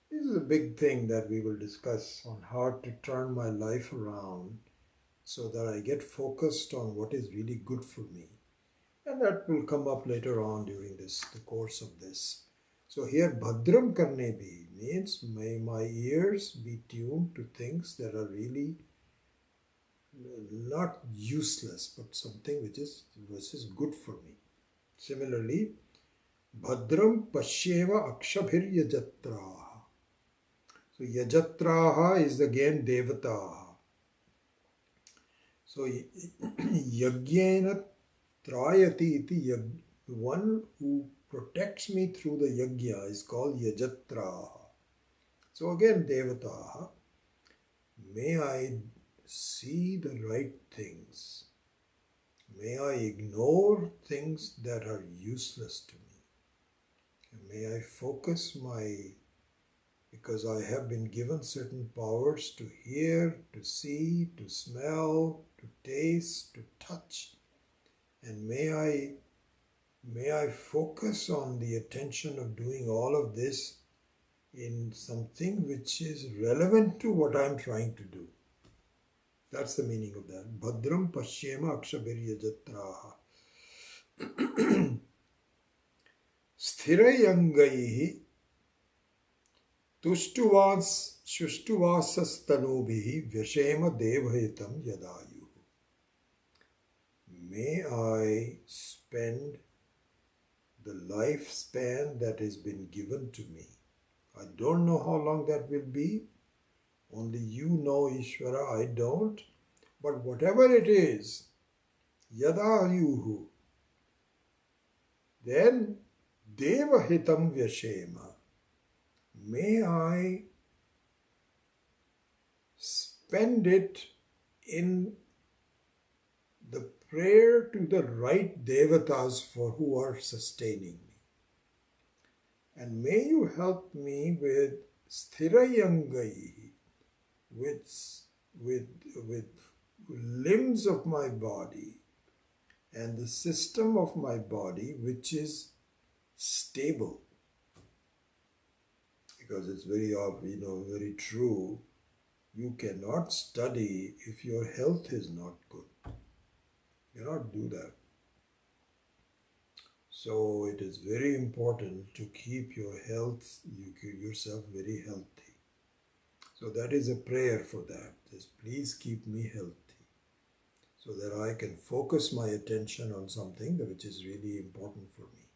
This is a big thing that we will discuss on how to turn my life around so that I get focused on what is really good for me. And that will come up later on during the course of this. So here, Bhadram karne bhi means may my ears be tuned to things that are really not useless, but something which is good for me. Similarly, Bhadram pashyeva akshabhir yajatraha. So yajatraha is again devataha. So yagyena trayati iti the one who protects me through the yagya is called yajatraha. So again devataha. May I see the right things. May I ignore things that are useless to me. And may I focus because I have been given certain powers to hear, to see, to smell, to taste, to touch. And may I focus on the attention of doing all of this in something which is relevant to what I'm trying to do. That's the meaning of that. Bhadram pashyema akshabhir yajatraha. Sthirayangaihi Shushtuvasastanubhihi vyashema devahitam yadayu. May I spend the lifespan that has been given to me. I don't know how long that will be. Only you know, Ishvara, I don't. But whatever it is, yadayuhu, then devahitam vyashema. May I spend it in the prayer to the right devatas for who are sustaining me. And may you help me with sthirayangai, with limbs of my body and the system of my body which is stable. Because it's very very true. You cannot study if your health is not good. You cannot do that. So it is very important to keep your health, yourself very healthy. So that is a prayer for that. Just please keep me healthy so that I can focus my attention on something which is really important for me.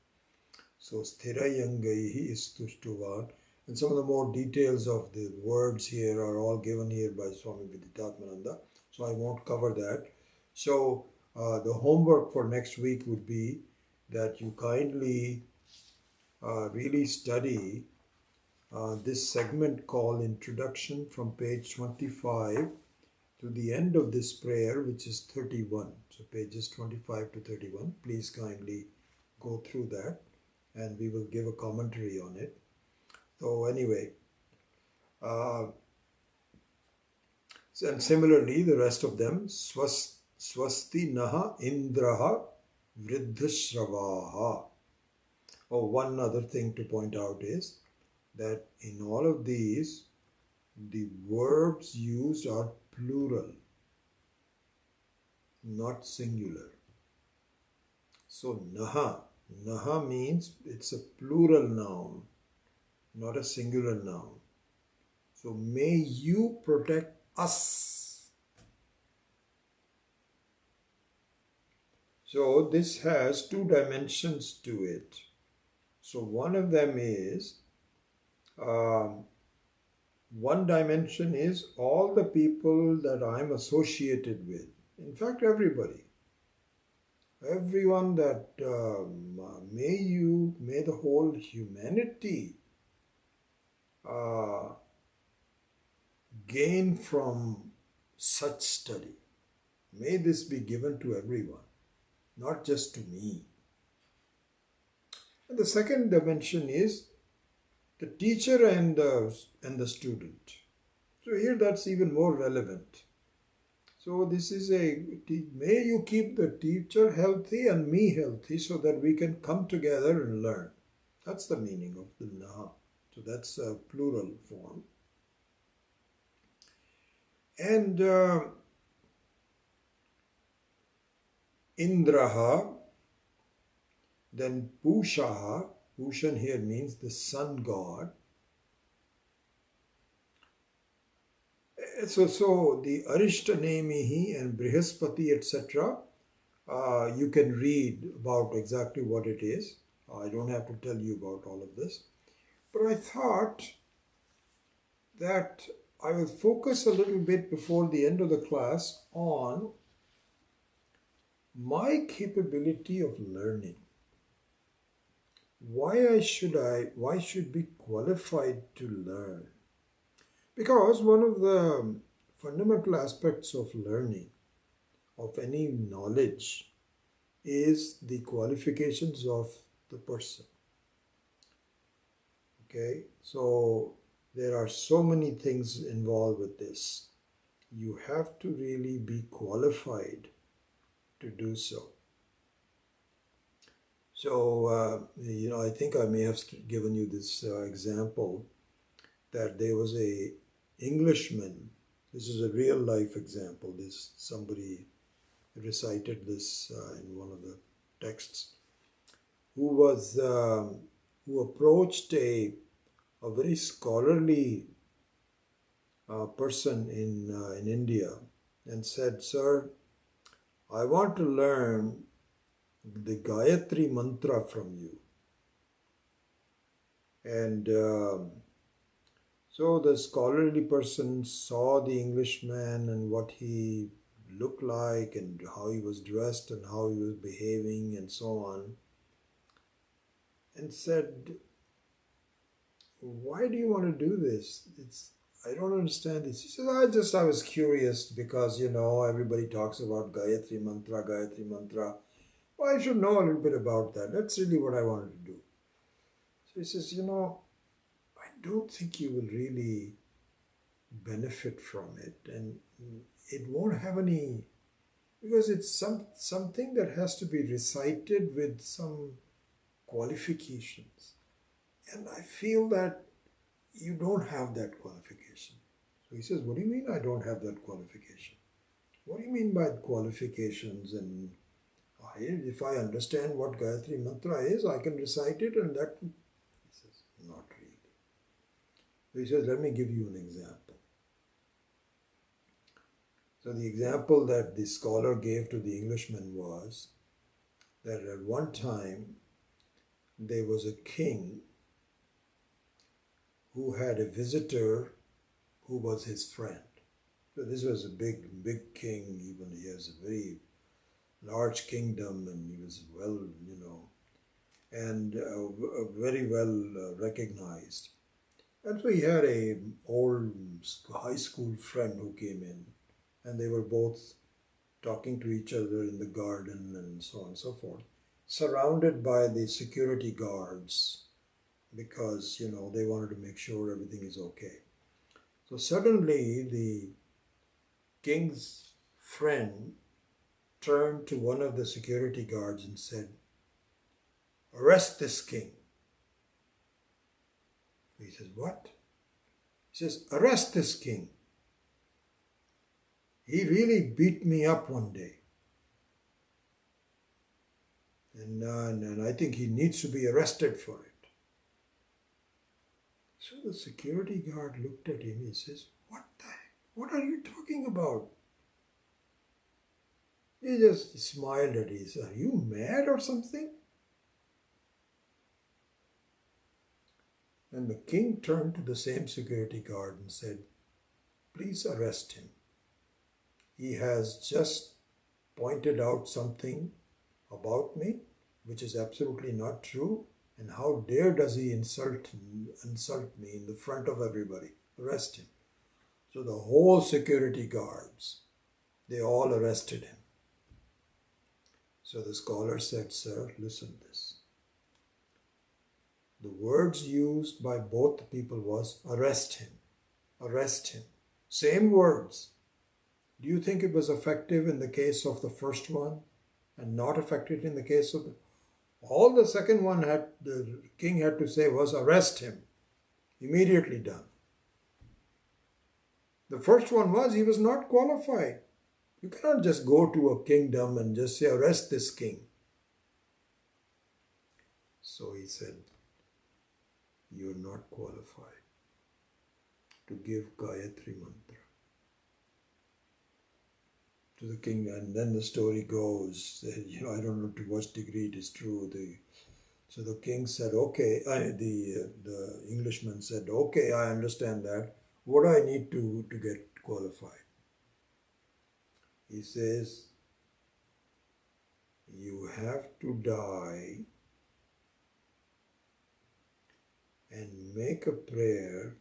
So sthirayangaihi istushtuvan. And some of the more details of the words here are all given here by Swami Viditatmananda. So I won't cover that. So the homework for next week would be that you kindly really study this segment called Introduction from page 25 to the end of this prayer, which is 31. So pages 25 to 31. Please kindly go through that and we will give a commentary on it. So anyway, and similarly the rest of them, swasti naha indraha vriddhashravaha. Oh, one other thing to point out is that in all of these, the verbs used are plural, not singular. So naha means it's a plural noun, not a singular noun. So may you protect us. So this has two dimensions to it. So one of them is, one dimension is all the people that I'm associated with. In fact, everybody. Everyone that may the whole humanity gain from such study. May this be given to everyone, not just to me. And the second dimension is the teacher and the student. So here that's even more relevant. So this is may you keep the teacher healthy and me healthy so that we can come together and learn. That's the meaning of the Naha. So that's a plural form. And Indraha, then Pushaha. Pushan here means the sun god. So the Arishtanemihi and Brihaspati, etc., you can read about exactly what it is. I don't have to tell you about all of this. But I thought that I will focus a little bit before the end of the class on my capability of learning. Why should be qualified to learn? Because one of the fundamental aspects of learning, of any knowledge, is the qualifications of the person. Okay, so there are so many things involved with this. You have to really be qualified to do so. So, I think I may have given you this example that there was a Englishman. This is a real life example. Somebody recited this in one of the texts. Who approached a very scholarly person in India and said, "Sir, I want to learn the Gayatri mantra from you." And so the scholarly person saw the Englishman and what he looked like and how he was dressed and how he was behaving and so on, and said, "Why do you want to do this? I don't understand this." He said, I was curious because, everybody talks about Gayatri mantra. Well, I should know a little bit about that. That's really what I wanted to do. So he says, I don't think you will really benefit from it, and it won't have any, because it's something that has to be recited with some qualifications. And I feel that you don't have that qualification. So he says, "What do you mean I don't have that qualification? What do you mean by qualifications? And if I understand what Gayatri Mantra is, I can recite it and that." He says, "Not really." So he says, "Let me give you an example." So the example that the scholar gave to the Englishman was that at one time there was a king who had a visitor who was his friend. So this was a big king. Even he has a very large kingdom, and he was well, and very well recognized. And so he had a old high school friend who came in, and they were both talking to each other in the garden and so on and so forth, surrounded by the security guards because, they wanted to make sure everything is okay. So suddenly the king's friend turned to one of the security guards and said, "Arrest this king." He says, "What?" He says, "Arrest this king. He really beat me up one day. And I think he needs to be arrested for it." So the security guard looked at him. He says, What are you talking about?" He just smiled at him. He said, "Are you mad or something?" And the king turned to the same security guard and said, "Please arrest him. He has just pointed out something about me which is absolutely not true. And how dare does he insult me in the front of everybody? Arrest him." So the whole security guards, they all arrested him. So the scholar said, "Sir, listen to this. The words used by both people was arrest him, arrest him. Same words. Do you think it was effective in the case of the first one and not effective in the case of all the second one the king had to say was arrest him. Immediately done. The first one was he was not qualified. You cannot just go to a kingdom and just say arrest this king. So he said, "You are not qualified to give Gayatri mantra to the king." And then the story goes that, I don't know to what degree it is true. So the king said, "Okay," the Englishman said, "Okay, I understand that. What do I need to get qualified?" He says, "You have to die and make a prayer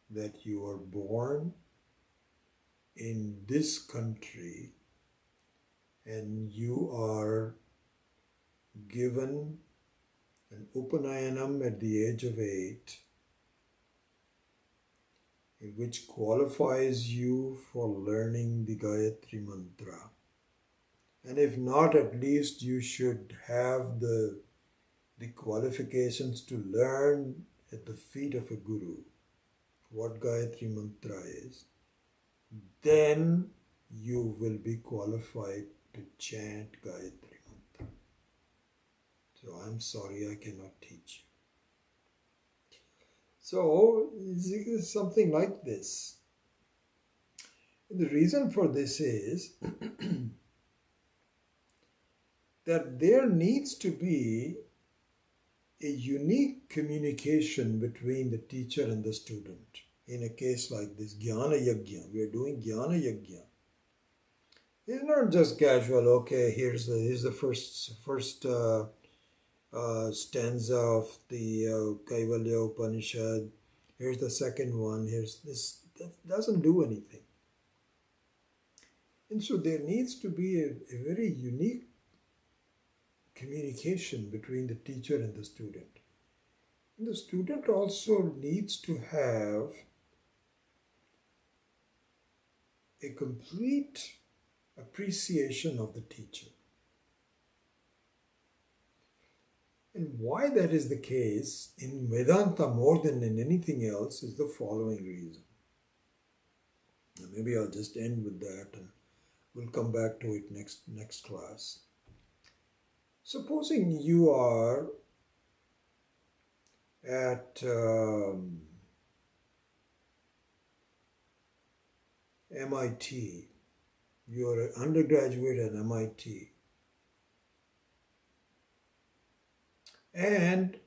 that you are born in this country and you are given an Upanayanam at the age of 8, which qualifies you for learning the Gayatri Mantra. And if not, at least you should have the qualifications to learn at the feet of a guru what Gayatri Mantra is. Then you will be qualified to chant Gayatri Mantra. So I'm sorry, I cannot teach you." So it's something like this. The reason for this is that there needs to be a unique communication between the teacher and the student. In a case like this, Jnana Yajna, we are doing Jnana Yajna. It's not just casual, okay, here's the first stanza of the Kaivalya Upanishad, here's the second one, here's this. That doesn't do anything. And so there needs to be a very unique communication between the teacher and the student. And the student also needs to have a complete appreciation of the teacher. And why that is the case in Vedanta more than in anything else is the following reason. Now maybe I'll just end with that and we'll come back to it next class. Supposing you are at MIT, you're an undergraduate at MIT, and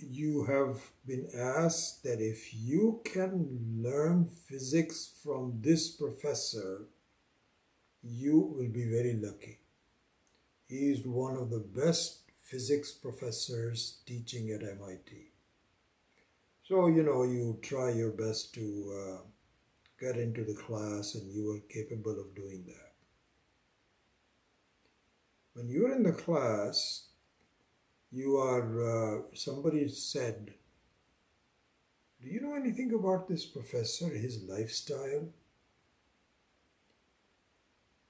you have been asked that if you can learn physics from this professor, you will be very lucky. He is one of the best physics professors teaching at MIT. So, you try your best to get into the class and you are capable of doing that. When you are in the class, somebody said, do you know anything about this professor, his lifestyle?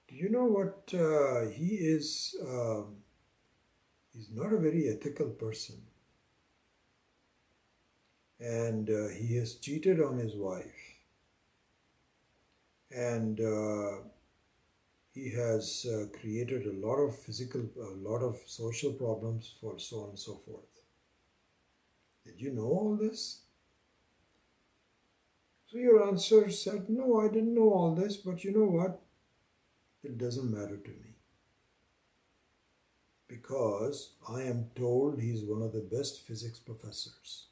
Do you know what he is? He's not a very ethical person. And he has cheated on his wife. And he has created a lot of social problems for so on and so forth. Did you know all this? So your answer said, no, I didn't know all this, but you know what? It doesn't matter to me. Because I am told he's one of the best physics professors.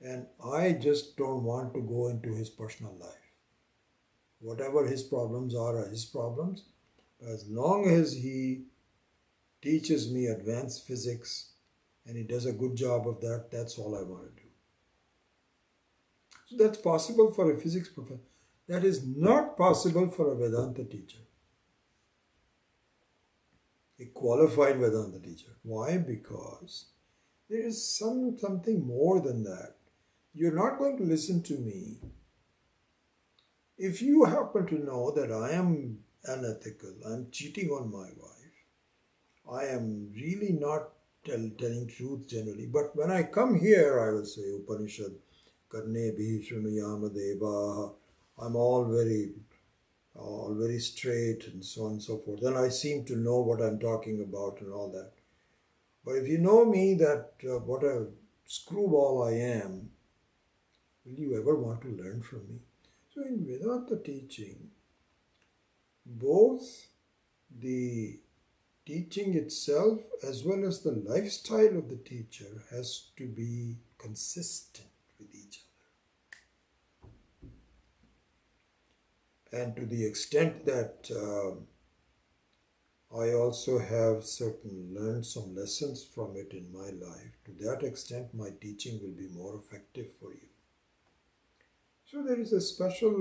And I just don't want to go into his personal life. Whatever his problems are his problems. As long as he teaches me advanced physics and he does a good job of that, that's all I want to do. So that's possible for a physics professor. That is not possible for a Vedanta teacher. A qualified Vedanta teacher. Why? Because there is something more than that. You're not going to listen to me if you happen to know that I am unethical, I'm cheating on my wife, I am really not telling truth generally. But when I come here, I will say Upanishad, Karne bhi shrunuyama devaha. I'm all very straight and so on and so forth. Then I seem to know what I'm talking about and all that. But if you know me that what a screwball I am, will you ever want to learn from me? So in Vedanta teaching, both the teaching itself as well as the lifestyle of the teacher has to be consistent with each other. And to the extent that I also have learned some lessons from it in my life, to that extent my teaching will be more effective for you. So there is a special,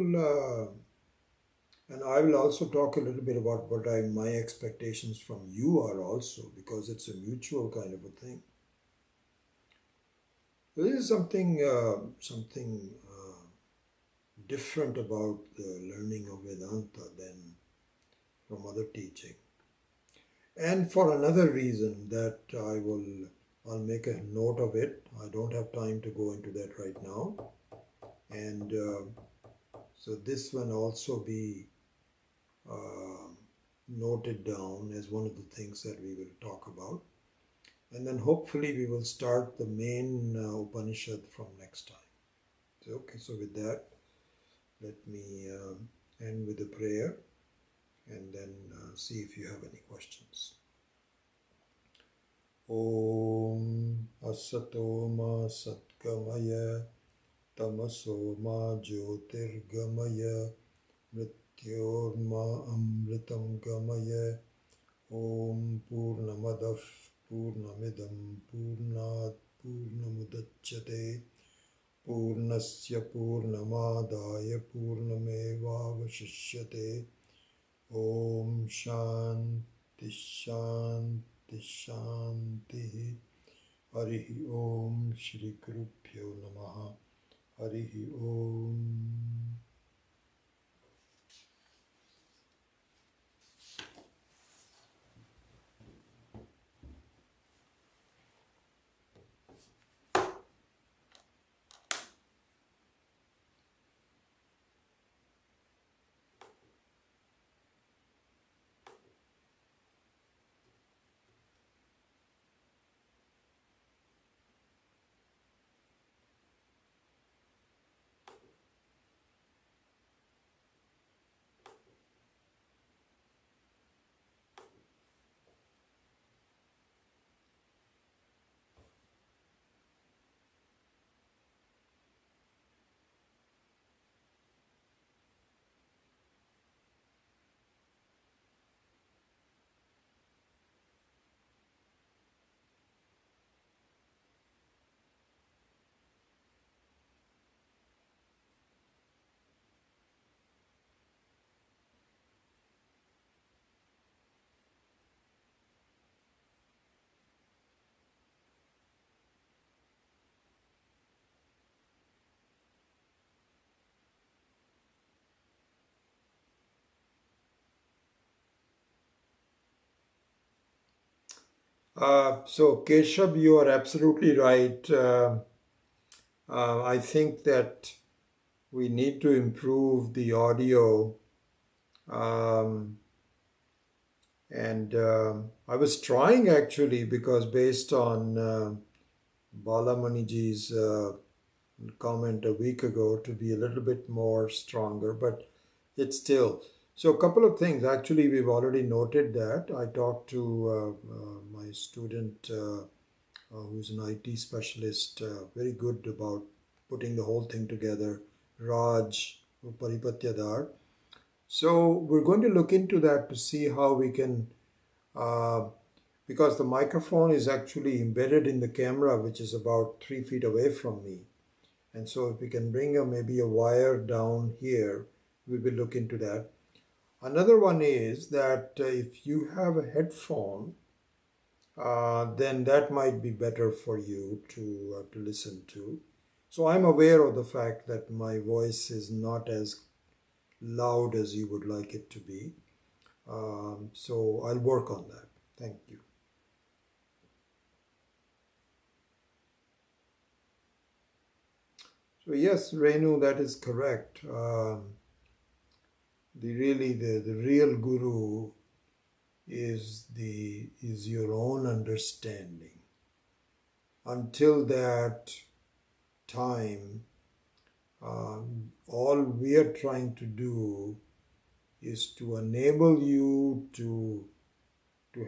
and I will also talk a little bit about what my expectations from you are also, because it's a mutual kind of a thing. There is something different about the learning of Vedanta than from other teaching. And for another reason that I'll make a note of it. I don't have time to go into that right now. And so this one also be noted down as one of the things that we will talk about. And then hopefully we will start the main Upanishad from next time. So, okay, so with that, let me end with a prayer and then see if you have any questions. Om Asato Ma Satgamaya Tamaso Ma Jyotirgamaya Mrityorma Amritam Gamaya Om Purnamadav Purnamidam Purnat Purnamudachyate Purnasya Purnamadaya Purnamevavashishyate Om Shanti Shanti Shanti Harihi Om Shri Gurubhyo Namaha Harihi Om. So, Keshav, you are absolutely right. I think that we need to improve the audio. Um, and I was trying actually because based on Balamaniji's comment a week ago to be a little bit more stronger, but it's still. So, a couple of things. Actually, we've already noted that. I talked to my student who's an IT specialist, very good about putting the whole thing together, Raj Paripatyadar. So, we're going to look into that to see how we can, uh, because the microphone is actually embedded in the camera, which is about 3 feet away from me. And so if we can bring maybe a wire down here, we will look into that. Another one is that if you have a headphone, then that might be better for you to listen to. So I'm aware of the fact that my voice is not as loud as you would like it to be. So I'll work on that. Thank you. So yes, Renu, that is correct. The real guru is your own understanding. Until that time, all we are trying to do is to enable you to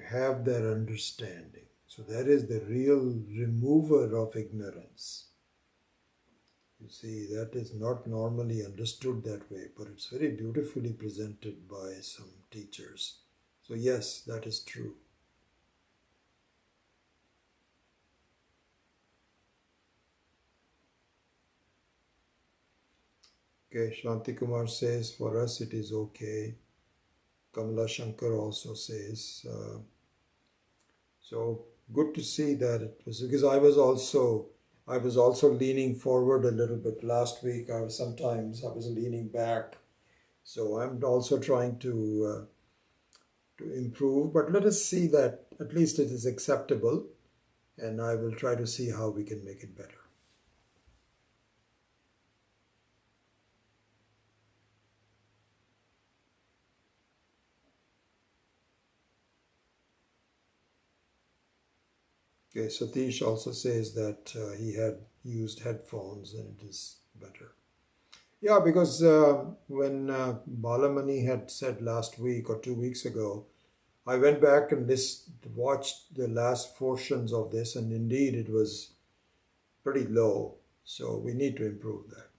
have that understanding. So that is the real remover of ignorance. You see, that is not normally understood that way, but it's very beautifully presented by some teachers. So yes, that is true. Okay, Shanti Kumar says, for us it is okay. Kamala Shankar also says, so good to see that it was, because I was also leaning forward a little bit last week. I was leaning back. So I'm also trying to improve, but let us see that at least it is acceptable, and I will try to see how we can make it better. Okay, Satish also says that he had used headphones and it is better. Yeah, because when Balamani had said last week or 2 weeks ago, I went back and watched the last portions of this, and indeed it was pretty low. So we need to improve that.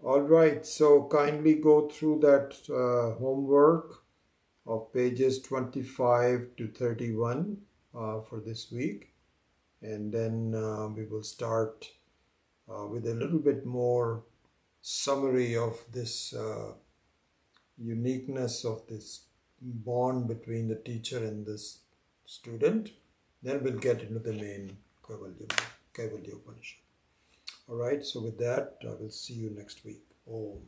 All right, so kindly go through that homework of pages 25 to 31 for this week. And then we will start with a little bit more summary of this uniqueness of this bond between the teacher and this student. Then we'll get into the main Kaivalya Upanishad. All right, so with that, I will see you next week. Om.